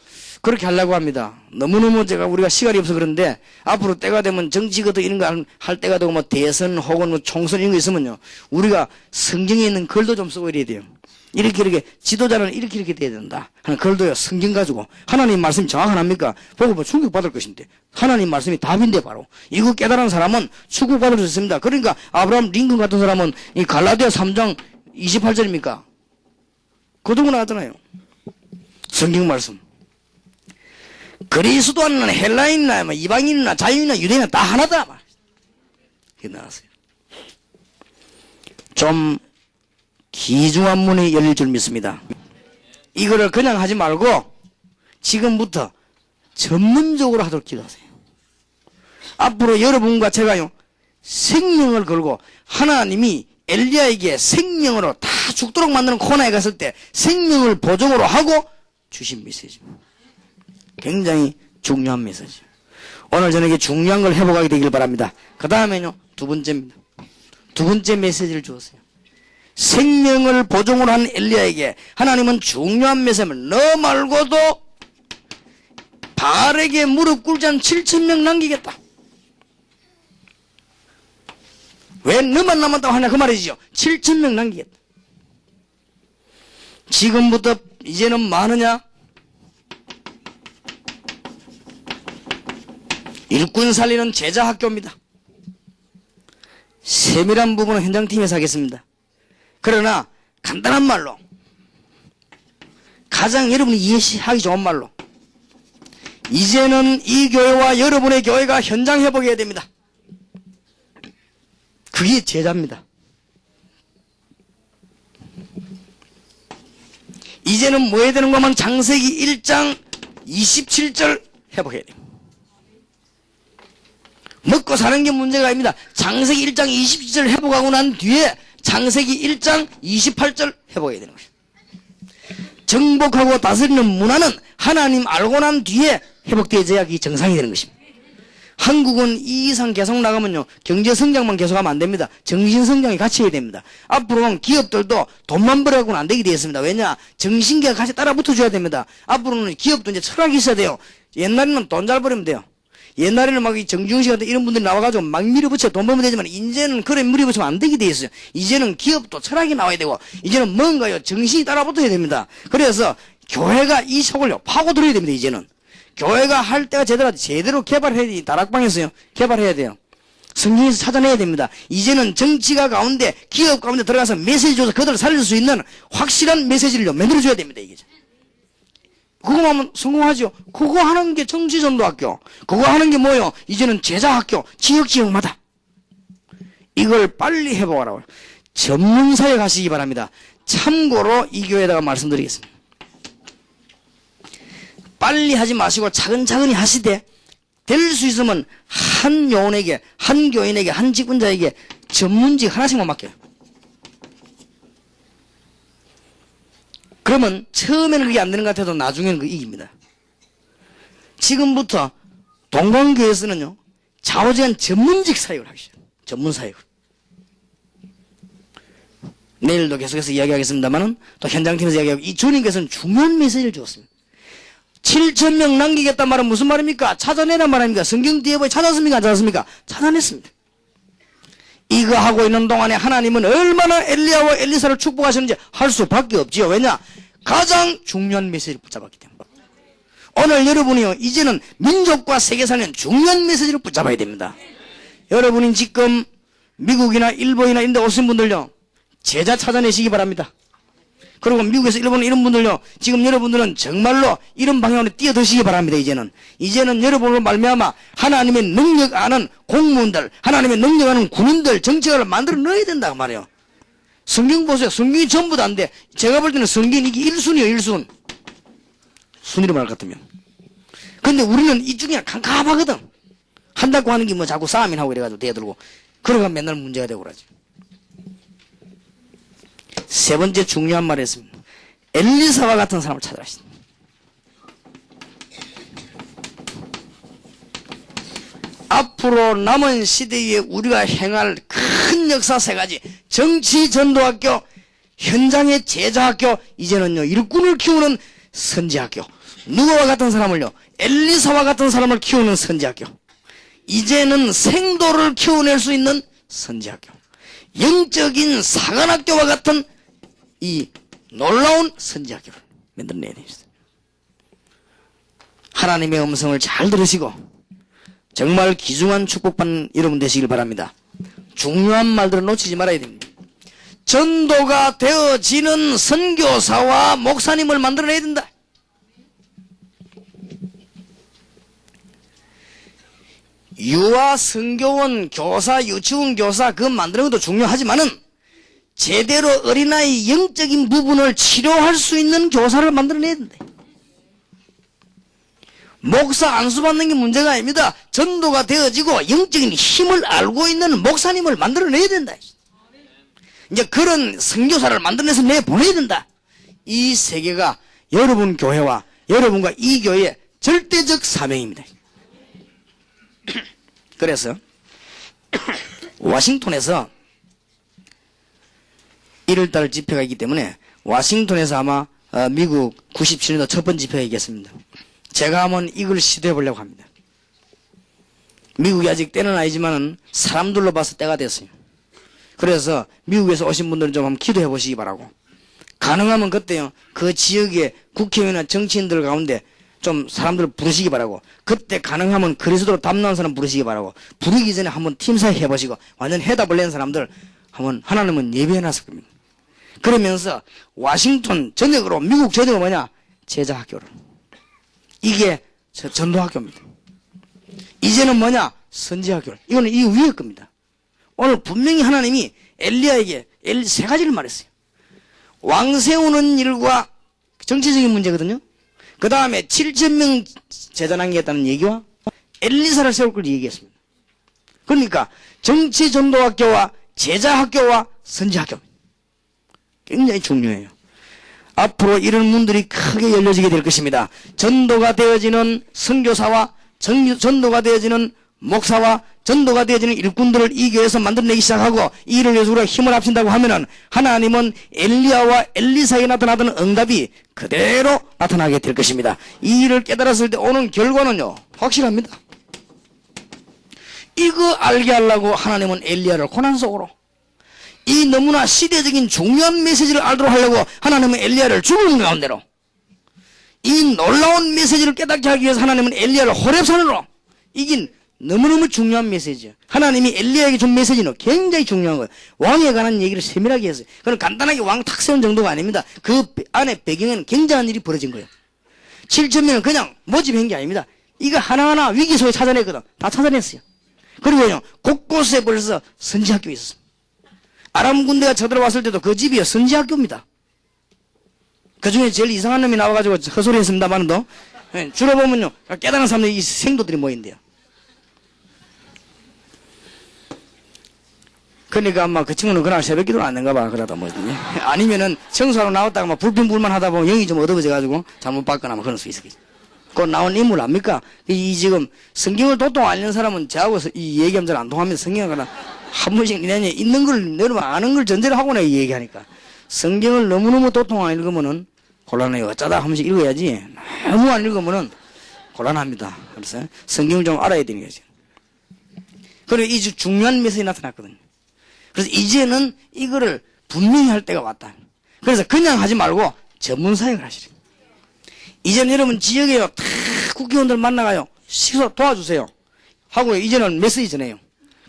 그렇게 하려고 합니다. 너무너무 우리가 시간이 없어 그런데 앞으로 때가 되면 정치거든 이런 거 할 때가 되고 뭐 대선 혹은 뭐 총선 이런 거 있으면요 우리가 성경에 있는 글도 좀 쓰고 이래야 돼요. 이렇게 지도자는 이렇게 돼야 된다 하는 글도요 성경 가지고 하나님 말씀이 정확합니까? 보고 뭐 충격받을 것인데 하나님 말씀이 답인데 바로 이거 깨달은 사람은 축복받을 수 있습니다. 그러니까 아브라함 링컨 같은 사람은 이 갈라디아 3장 28절입니까? 그동안 나왔잖아요. 성경 말씀 그리스도는 헬라인이나 이방인이나 자유인이나 유대인이나 다 하나다 이게 나왔어요. 좀 귀중한 문이 열릴 줄 믿습니다. 이거를 그냥 하지 말고 지금부터 전문적으로 하도록 기도하세요. 앞으로 여러분과 제가요 생명을 걸고 하나님이 엘리야에게 생명으로 다 죽도록 만드는 코너에 갔을 때 생명을 보증으로 하고 주신 메시지입니다. 굉장히 중요한 메시지. 오늘 저녁에 중요한 걸 회복하게 되길 바랍니다. 그 다음에는요 두 번째입니다. 두 번째 메시지를 주었어요. 생명을 보증으로 한 엘리야에게 하나님은 중요한 메시지를 너 말고도 바알에게 무릎 꿇지 않은 7,000명 남기겠다. 왜 너만 남았다고 하냐 그 말이죠. 7,000명 남기겠다. 지금부터 이제는 많으냐? 일꾼 살리는 제자 학교입니다. 세밀한 부분은 현장팀에서 하겠습니다. 그러나 간단한 말로 가장 여러분이 이해하기 좋은 말로 이제는 이 교회와 여러분의 교회가 현장 회복해야 됩니다. 그게 제자입니다. 이제는 뭐 해야 되는가 하면 창세기 1장 27절 회복해야 됩니다. 먹고 사는 게 문제가 아닙니다. 창세기 1장 27절 회복하고 난 뒤에 창세기 1장 28절 회복해야 되는 것입니다. 정복하고 다스리는 문화는 하나님 알고 난 뒤에 회복되어야 정상이 되는 것입니다. 한국은 이 이상 계속 나가면요 경제 성장만 계속하면 안 됩니다. 정신 성장이 같이 해야 됩니다. 앞으로는 기업들도 돈만 벌어가고는 안 되게 되어 있습니다. 왜냐 정신계가 같이 따라 붙어줘야 됩니다. 앞으로는 기업도 이제 철학이 있어야 돼요. 옛날에는 돈 잘 벌으면 돼요. 옛날에는 막 이 정중식 같은 이런 분들이 나와가지고 막 밀어붙여 돈 벌면 되지만 이제는 그래 밀어붙이면 안 되게 돼 있어요. 이제는 기업도 철학이 나와야 되고 이제는 뭔가요 정신이 따라 붙어야 됩니다. 그래서 교회가 이 속을요 파고들어야 됩니다. 이제는 교회가 할 때가 제대로 개발해야 돼. 다락방에서요 개발해야 돼요. 성경에서 찾아내야 됩니다. 이제는 정치가 가운데 기업 가운데 들어가서 메시지 줘서 그들을 살릴 수 있는 확실한 메시지를 만들어줘야 됩니다. 이게 그거만 하면 성공하죠. 그거 하는 게 정치전도학교. 그거 하는 게 뭐예요? 이제는 제자학교. 지역마다. 이걸 빨리 회복하라고요. 전문사에 가시기 바랍니다. 참고로 이 교회에다가 말씀드리겠습니다. 빨리 하지 마시고 차근차근히 하시되 될 수 있으면 한 요원에게, 한 교인에게, 한 직분자에게 전문직 하나씩만 맡겨요. 그러면 처음에는 그게 안 되는 것 같아도 나중에는 그 이깁니다. 지금부터 동광교회에서는요 좌우지간 전문직 사역을 하기 시작해요. 전문 사역을. 내일도 계속해서 이야기하겠습니다만은 또 현장팀에서 이야기하고 이 주님께서는 중요한 메시지를 주었습니다. 7,000명 남기겠단 말은 무슨 말입니까? 찾아내란 말입니까? 성경 뒤에 보여 찾았습니까? 안 찾았습니까? 찾아냈습니다. 이거 하고 있는 동안에 하나님은 얼마나 엘리야와 엘리사를 축복하셨는지 할 수밖에 없지요. 왜냐? 가장 중요한 메시지를 붙잡았기 때문에. 오늘 여러분이요 이제는 민족과 세계 살리는 중요한 메시지를 붙잡아야 됩니다. 여러분이 지금 미국이나 일본이나 이런 데 오신 분들요, 제자 찾아내시기 바랍니다. 그리고 미국에서 일본 이런 분들요, 지금 여러분들은 정말로 이런 방향으로 뛰어드시기 바랍니다. 이제는 여러분으로 말미암아 하나님의 능력 아는 공무원들, 하나님의 능력 아는 군인들, 정치가를 만들어 넣어야 된다 그 말이에요. 성경 보세요. 성경이 전부 다 안 돼. 제가 볼 때는 성경이 이게 1순위예요. 1순. 순위로 말 같으면. 근데 우리는 이 중에 깜깜하거든. 한다고 하는 게 뭐 자꾸 싸움이나 하고 이래가지고 대들고 그러가 맨날 문제가 되고 그러지. 세 번째 중요한 말을 했습니다. 엘리사와 같은 사람을 찾아라. 앞으로 남은 시대에 우리가 행할 큰 역사 세 가지. 정치 전도학교, 현장의 제자학교, 이제는요 일꾼을 키우는 선지학교. 누구와 같은 사람을요? 엘리사와 같은 사람을 키우는 선지학교. 이제는 생도를 키워낼 수 있는 선지학교. 영적인 사관학교와 같은 이 놀라운 선지학교를 만들어내야 됩니다. 하나님의 음성을 잘 들으시고 정말 귀중한 축복받는 여러분 되시길 바랍니다. 중요한 말들을 놓치지 말아야 됩니다. 전도가 되어지는 선교사와 목사님을 만들어내야 된다. 유아, 선교원, 교사, 유치원 교사 그거 만드는 것도 중요하지만은 제대로 어린아이 영적인 부분을 치료할 수 있는 교사를 만들어내야 된다. 목사 안수받는 게 문제가 아닙니다. 전도가 되어지고 영적인 힘을 알고 있는 목사님을 만들어내야 된다. 이제 그런 선교사를 만들어내서 내보내야 된다. 이 세계가 여러분 교회와 여러분과 이 교회의 절대적 사명입니다. 그래서 와싱턴에서 1월달 집회가 있기 때문에 와싱턴에서 아마 미국 97년도 첫 번째 집회가 있겠습니다. 제가 한번 이걸 시도해 보려고 합니다. 미국이 아직 때는 아니지만은 사람들로 봐서 때가 됐어요. 그래서 미국에서 오신 분들은 좀 한번 기도해 보시기 바라고. 가능하면 그때요, 그 지역의 국회의원이나 정치인들 가운데 좀 사람들을 부르시기 바라고. 그때 가능하면 그리스도로 담나온 사람 부르시기 바라고. 부르기 전에 한번 팀사회 해보시고 완전 해답을 낸 사람들 한번 하나님은 예배해 놨을 겁니다. 그러면서 와싱턴 전역으로 미국 전역은 뭐냐? 제자학교를. 이게 전도학교입니다. 이제는 뭐냐? 선지학교를. 이거는 이 위에 겁니다. 오늘 분명히 하나님이 엘리야에게 세 가지를 말했어요. 왕 세우는 일과 정치적인 문제거든요. 그 다음에 7,000명 제자 남기겠다는 얘기와 엘리사를 세울 걸 얘기했습니다. 그러니까 정치 전도학교와 제자학교와 선지학교 굉장히 중요해요. 앞으로 이런 문들이 크게 열려지게 될 것입니다. 전도가 되어지는 선교사와 전도가 되어지는 목사와 전도가 되어지는 일꾼들을 이 교회에서 만들어내기 시작하고 이 일을 위해서 우리가 힘을 합친다고 하면은 하나님은 엘리야와 엘리사에게 나타나던 응답이 그대로 나타나게 될 것입니다. 이 일을 깨달았을 때 오는 결과는요 확실합니다. 이거 알게 하려고 하나님은 엘리야를 고난 속으로, 이 너무나 시대적인 중요한 메시지를 알도록 하려고 하나님은 엘리야를 죽은 가운데로, 이 놀라운 메시지를 깨닫게 하기 위해서 하나님은 엘리야를 호렙산으로, 이긴 너무너무 중요한 메시지예요. 하나님이 엘리야에게 준 메시지는 굉장히 중요한 거예요. 왕에 관한 얘기를 세밀하게 했어요. 그건 간단하게 왕 탁 세운 정도가 아닙니다. 그 안에 배경에는 굉장한 일이 벌어진 거예요. 7,000명은 그냥 모집한 게 아닙니다. 이거 하나하나 위기 속에 찾아냈거든. 다 찾아냈어요. 그리고요 곳곳에 벌써 선지학교가 있었습니다. 아람 군대가 쳐들어왔을 때도 그 집이 선지학교입니다. 그 중에 제일 이상한 놈이 나와가지고 헛소리 했습니다만도 주로 보면요 깨달은 사람들이 이 생도들이 모인대요. 그러니까 아마 그 친구는 그날 새벽 기도를 안 했는가 봐. 그러다 뭐지. 아니면은 청소하러 나왔다가 막 불평불만 하다 보면 영이 좀 어두워져가지고 잘못 받거나 뭐 그럴 수 있었겠지. 그 나온 인물 압니까? 이 지금 성경을 도통 아는 사람은 저하고 이 얘기하면 잘 안 통하면서 성경을 한 번씩 내내 있는 걸 여러분 아는 걸 전제로 하고 내 얘기하니까 성경을 너무너무 도통 안 읽으면은 곤란해요. 어쩌다 한 번씩 읽어야지. 너무 안 읽으면은 곤란합니다. 그래서 성경을 좀 알아야 되는 거지. 그리고 이 중요한 메시지 나타났거든요. 그래서 이제는 이거를 분명히 할 때가 왔다. 그래서 그냥 하지 말고 전문 사역을 하시래. 이제는 여러분 지역에요 다 국회의원들 만나가요. 식사 도와주세요. 하고 이제는 메시지 전해요.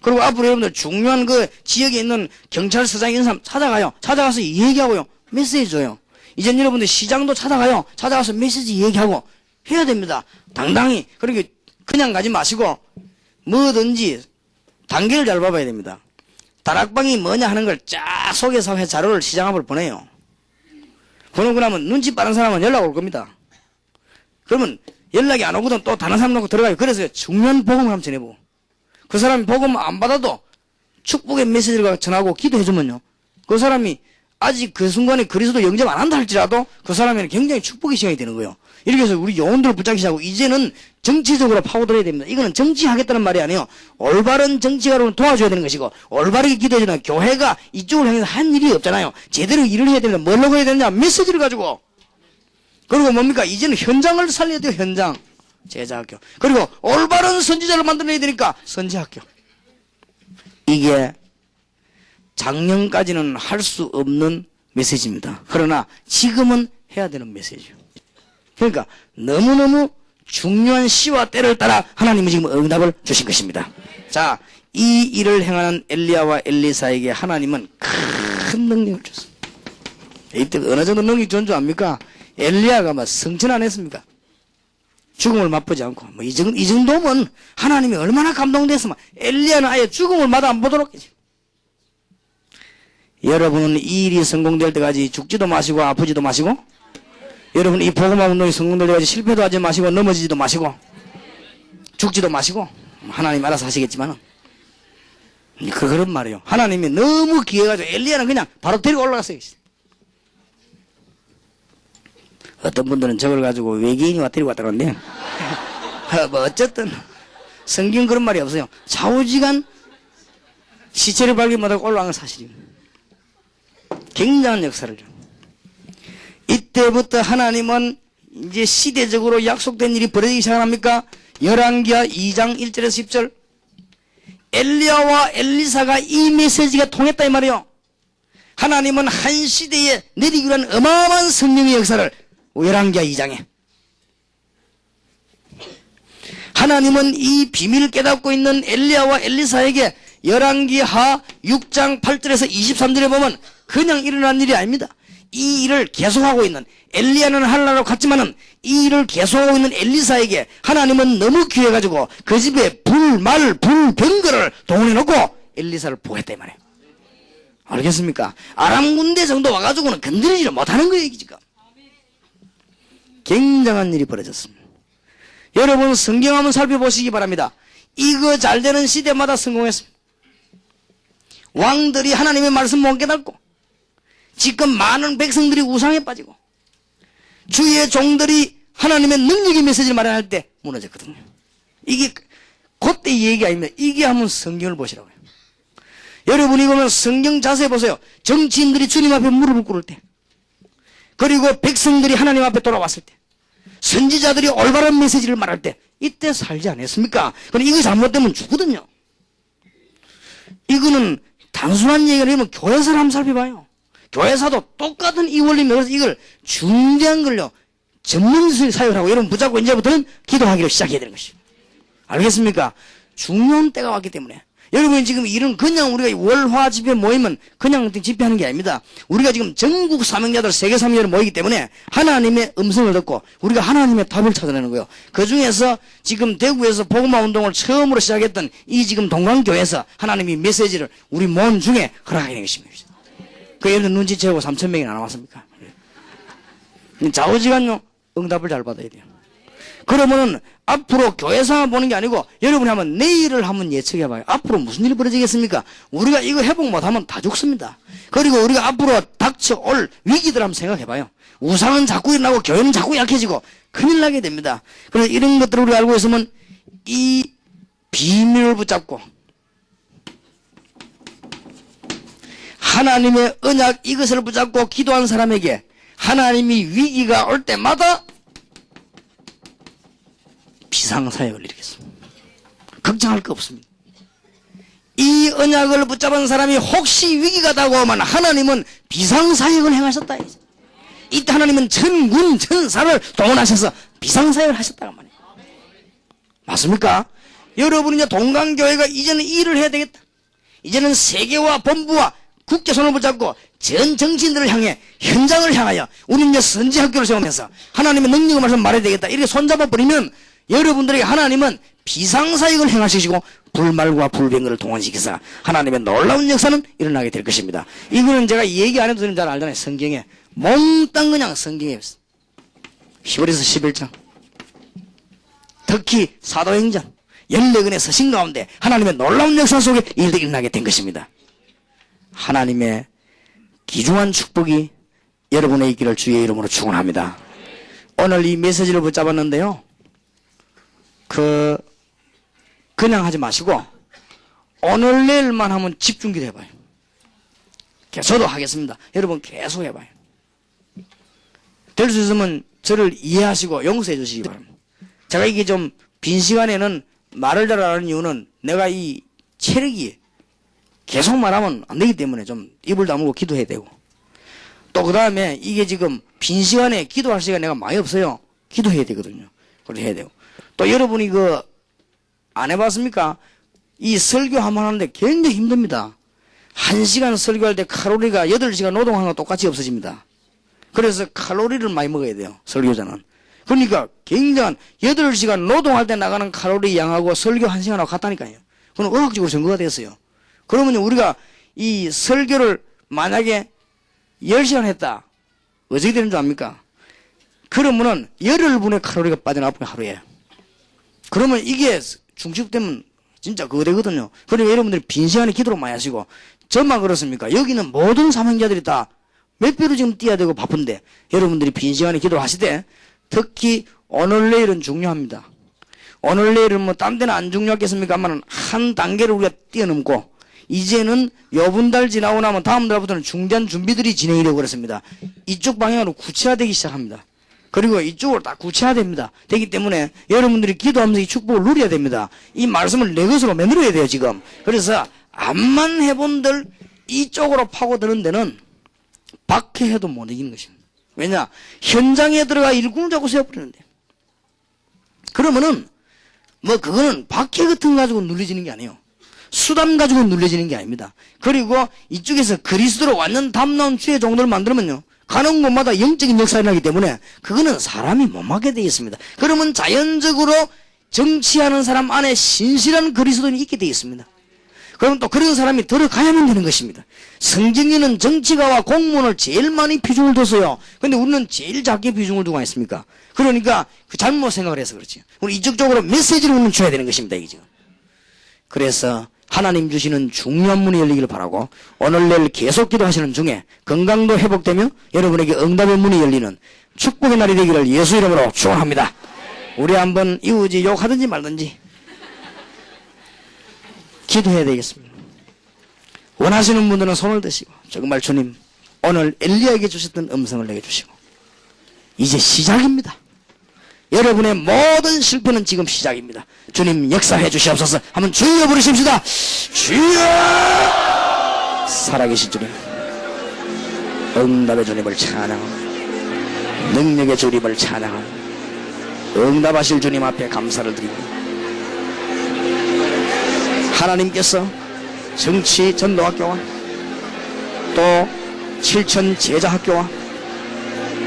그리고 앞으로 여러분들 중요한 그 지역에 있는 경찰서장 이런 사람 찾아가요. 찾아가서 얘기하고요. 메시지 줘요. 이젠 여러분들 시장도 찾아가요. 찾아가서 메시지 얘기하고 해야 됩니다. 당당히. 그리고 그냥 가지 마시고 뭐든지 단계를 잘 밟아야 됩니다. 다락방이 뭐냐 하는 걸 쫙 속여서 자료를 시장 앞으로 보내요. 보내고 나면 눈치 빠른 사람은 연락 올 겁니다. 그러면 연락이 안 오거든 또 다른 사람 놓고 들어가요. 그래서 중요한 복음을 한번 전해보고 그 사람이 복음 안 받아도 축복의 메시지를 전하고 기도해주면요. 그 사람이 아직 그 순간에 그리스도 영접 안 한다 할지라도 그 사람에는 굉장히 축복의 시간이 되는 거예요. 이렇게 해서 우리 영혼들을 붙잡기 시작하고 이제는 정치적으로 파고들어야 됩니다. 이거는 정치하겠다는 말이 아니에요. 올바른 정치가로 도와줘야 되는 것이고 올바르게 기도해주는 교회가 이쪽을 향해서 한 일이 없잖아요. 제대로 일을 해야 됩니다. 뭘로 해야 되느냐? 메시지를 가지고. 그리고 뭡니까? 이제는 현장을 살려야 돼요. 현장. 제자학교. 그리고 올바른 선지자를 만들어야 되니까 선지학교. 이게 작년까지는 할 수 없는 메시지입니다. 그러나 지금은 해야 되는 메시지예요. 그러니까 너무너무 중요한 시와 때를 따라 하나님은 지금 응답을 주신 것입니다. 자, 이 일을 행하는 엘리야와 엘리사에게 하나님은 큰 능력을 줬습니다. 이때 어느 정도 능력이 좋은 줄 압니까? 엘리야가 막 성천 안 했습니까? 죽음을 맛보지 않고 뭐 이 정도면 하나님이 얼마나 감동됐으면 엘리야는 아예 죽음을 맛 안 보도록 했죠. 여러분은 이 일이 성공될 때까지 죽지도 마시고 아프지도 마시고 여러분 이 복음화 운동이 성공될 때까지 실패도 하지 마시고 넘어지지도 마시고 죽지도 마시고 하나님 알아서 하시겠지만은 그런 말이에요. 하나님이 너무 기해가지고 엘리야는 그냥 바로 데리고 올라갔어요. 어떤 분들은 저걸 가지고 외계인이 와 데리고 왔다 그러는데 뭐 어쨌든 성경 그런 말이 없어요. 좌우지간 시체를 발견 못하고 올라간 건 사실입니다. 굉장한 역사를 줘. 이때부터 하나님은 이제 시대적으로 약속된 일이 벌어지기 시작합니까? 열왕기하 2장 1절에서 10절. 엘리야와 엘리사가 이 메시지가 통했다 이 말이에요. 하나님은 한 시대에 내리기로 한 어마어마한 성령의 역사를 열왕기하 2장에 하나님은 이 비밀을 깨닫고 있는 엘리야와 엘리사에게 열왕기하 6장 8절에서 23절에 보면 그냥 일어난 일이 아닙니다. 이 일을 계속하고 있는 엘리야는 하려고 갔지만은 이 일을 계속하고 있는 엘리사에게 하나님은 너무 귀해가지고 그 집에 불병거를 동원해놓고 엘리사를 보겠다 이 말이에요. 알겠습니까? 아람 군대 정도 와가지고는 건드리지를 못하는 거예요. 지금 굉장한 일이 벌어졌습니다. 여러분 성경 한번 살펴보시기 바랍니다. 이거 잘 되는 시대마다 성공했습니다. 왕들이 하나님의 말씀 못 깨닫고 지금 많은 백성들이 우상에 빠지고 주의 종들이 하나님의 능력의 메시지를 말할 때 무너졌거든요. 이게 그때 얘기 아닙니다. 이게 한번 성경을 보시라고요. 여러분이 보면 성경 자세히 보세요. 정치인들이 주님 앞에 무릎을 꿇을 때 그리고 백성들이 하나님 앞에 돌아왔을 때 선지자들이 올바른 메시지를 말할 때 이때 살지 않았습니까? 그럼 이거 잘못되면 죽거든요. 이거는 단순한 얘기가 아니면 교회사를 한번 살펴봐요. 교회사도 똑같은 이 원리입니다. 그래서 이걸 중대한 걸요 전문적인 사역을 하고 여러분 붙잡고 이제부터는 기도하기를 시작해야 되는 것이죠. 알겠습니까? 중요한 때가 왔기 때문에 여러분 지금 이런 그냥 우리가 월화 집회 모이면 그냥 집회하는 게 아닙니다. 우리가 지금 전국 사명자들 세계 사명자들 모이기 때문에 하나님의 음성을 듣고 우리가 하나님의 답을 찾아내는 거예요. 그 중에서 지금 대구에서 복음화 운동을 처음으로 시작했던 이 지금 동강교회에서 하나님이 메시지를 우리 모임 중에 허락하게 된 것입니다. 그 예를 들어 눈치채고 3,000명이 나왔습니까? 좌우지간요 응답을 잘 받아야 돼요. 그러면은 앞으로 교회상을 보는 게 아니고 여러분이 한번 내일을 한번 예측해봐요. 앞으로 무슨 일이 벌어지겠습니까? 우리가 이거 회복 못하면 다 죽습니다. 그리고 우리가 앞으로 닥쳐올 위기들 한번 생각해봐요. 우상은 자꾸 일어나고 교회는 자꾸 약해지고 큰일 나게 됩니다. 그래서 이런 것들을 우리가 알고 있으면 이 비밀을 붙잡고 하나님의 언약 이것을 붙잡고 기도한 사람에게 하나님이 위기가 올 때마다 비상사역을 일으켰습니다. 걱정할 거 없습니다. 이 언약을 붙잡은 사람이 혹시 위기가 다가오면 하나님은 비상사역을 행하셨다. 이때 하나님은 천군 천사를 동원하셔서 비상사역을 하셨다고 말이에요. 맞습니까? 여러분이 이제 동강교회가 이제는 일을 해야 되겠다. 이제는 세계와 본부와 국제 손을 붙잡고 전 정치인들을 향해 현장을 향하여 우리는 이제 선지학교를 세우면서 하나님의 능력의 말씀 말해야 되겠다. 이렇게 손잡아 버리면 여러분들에게 하나님은 비상사역을 행하시고 불말과 불병거를 동원시켜서 하나님의 놀라운 역사는 일어나게 될 것입니다. 이거는 제가 얘기 안 해도 여러분 잘 알잖아요. 성경에 몽땅 그냥 성경에 히브리서 11장 특히 사도행전 14권의 서신 가운데 하나님의 놀라운 역사 속에 일들이 일어나게 된 것입니다. 하나님의 귀중한 축복이 여러분의 있기를 주의 이름으로 축원합니다. 오늘 이 메시지를 붙잡았는데요. 그냥 하지 마시고 오늘 내일만 하면 집중기도 해봐요. 저도 하겠습니다. 여러분 계속 해봐요. 될 수 있으면 저를 이해하시고 용서해 주시기 바랍니다. 제가 이게 좀 빈 시간에는 말을 잘하는 이유는 내가 이 체력이 계속 말하면 안 되기 때문에 좀 입을 다물고 기도해야 되고 또 그 다음에 이게 지금 빈 시간에 기도할 시간이 내가 많이 없어요. 기도해야 되거든요. 그렇게 해야 되고 또 여러분이 안 해봤습니까? 이 설교 한번 하는데 굉장히 힘듭니다. 1시간 설교할 때 칼로리가 8시간 노동하는 거 똑같이 없어집니다. 그래서 칼로리를 많이 먹어야 돼요. 설교자는. 그러니까 굉장한 8시간 노동할 때 나가는 칼로리 양하고 설교 1시간하고 같다니까요. 그건 의학적으로 증거가 됐어요. 그러면 우리가 이 설교를 만약에 10시간 했다. 어떻게 되는 줄 압니까? 그러면은 18분의 칼로리가 빠져나가요, 하루에. 그러면 이게 중식되면 진짜 그거 되거든요. 그러니까 여러분들이 빈 시간에 기도를 많이 하시고, 저만 그렇습니까? 여기는 모든 사명자들이 다 몇 배로 지금 뛰어야 되고 바쁜데, 여러분들이 빈 시간에 기도를 하시되, 특히 오늘 내일은 중요합니다. 오늘 내일은 뭐 딴 데는 안 중요하겠습니까만은 한 단계를 우리가 뛰어넘고, 이제는 요번 달 지나고 나면 다음 달부터는 중대한 준비들이 진행이 되고 그렇습니다. 이쪽 방향으로 구체화되기 시작합니다. 그리고 이쪽으로 다 구체화됩니다. 되기 때문에 여러분들이 기도하면서 이 축복을 누려야 됩니다. 이 말씀을 내 것으로 만들어야 돼요, 지금. 그래서 암만 해본들 이쪽으로 파고드는 데는 박해해도 못 이기는 것입니다. 왜냐? 현장에 들어가 일꾼을 자꾸 세워버리는데. 그러면은 뭐 그거는 박해 같은 거 가지고 눌려지는 게 아니에요. 수담 가지고 눌려지는 게 아닙니다. 그리고 이쪽에서 그리스도로 완전 담나온 주의 종들을 만들면요. 가는 곳마다 영적인 역사가 나기 때문에 그거는 사람이 못 막게 되어 있습니다. 그러면 자연적으로 정치하는 사람 안에 신실한 그리스도인이 있게 되어 있습니다. 그럼 또 그런 사람이 들어가야만 되는 것입니다. 성경에는 정치가와 공무원을 제일 많이 비중을 뒀어요. 근데 우리는 제일 작게 비중을 두고 있습니까? 그러니까 그 잘못 생각을 해서 그렇지. 우리 이쪽적으로 메시지를 우리는 줘야 되는 것입니다. 이게 지금. 그래서 하나님 주시는 중요한 문이 열리기를 바라고 오늘 내일 계속 기도하시는 중에 건강도 회복되며 여러분에게 응답의 문이 열리는 축복의 날이 되기를 예수 이름으로 축원합니다. 우리 한번 이웃이 욕하든지 말든지 기도해야 되겠습니다. 원하시는 분들은 손을 드시고 정말 주님 오늘 엘리야에게 주셨던 음성을 내게 주시고 이제 시작입니다. 여러분의 모든 실패는 지금 시작입니다. 주님 역사해 주시옵소서. 한번 주여 부르십시다. 주여! 살아계신 주님, 응답의 주님을 찬양하고 능력의 주님을 찬양하고 응답하실 주님 앞에 감사를 드리고 하나님께서 정치 전도학교와 또 7천 제자학교와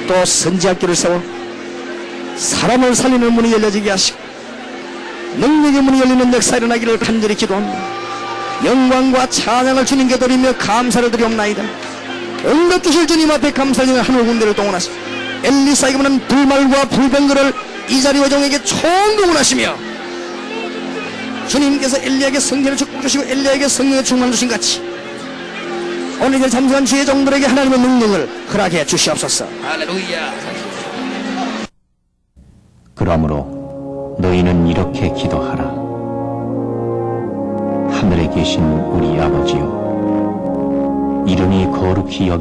또 선지학교를 세워 사람을 살리는 문이 열려지게 하시고 능력의 문이 열리는 역사 일어나기를 간절히 기도합니다. 영광과 찬양을 주님께 드리며 감사를 드리옵나이다. 응답 주실 주님 앞에 감사드리며 하늘 군대를 동원하시고 엘리사에게 보낸 불말과 불병거를 이 자리 회종에게 총동원 하시며 주님께서 엘리야에게 성전을 축복 주시고 엘리야에게 성령의 충만 주신 같이 오늘 잠시간 주의 종들에게 하나님의 능력을 허락해 주시옵소서. 할렐루야. 그러므로 너희는 이렇게 기도하라. 하늘에 계신 우리 아버지여, 이름이 거룩히 여기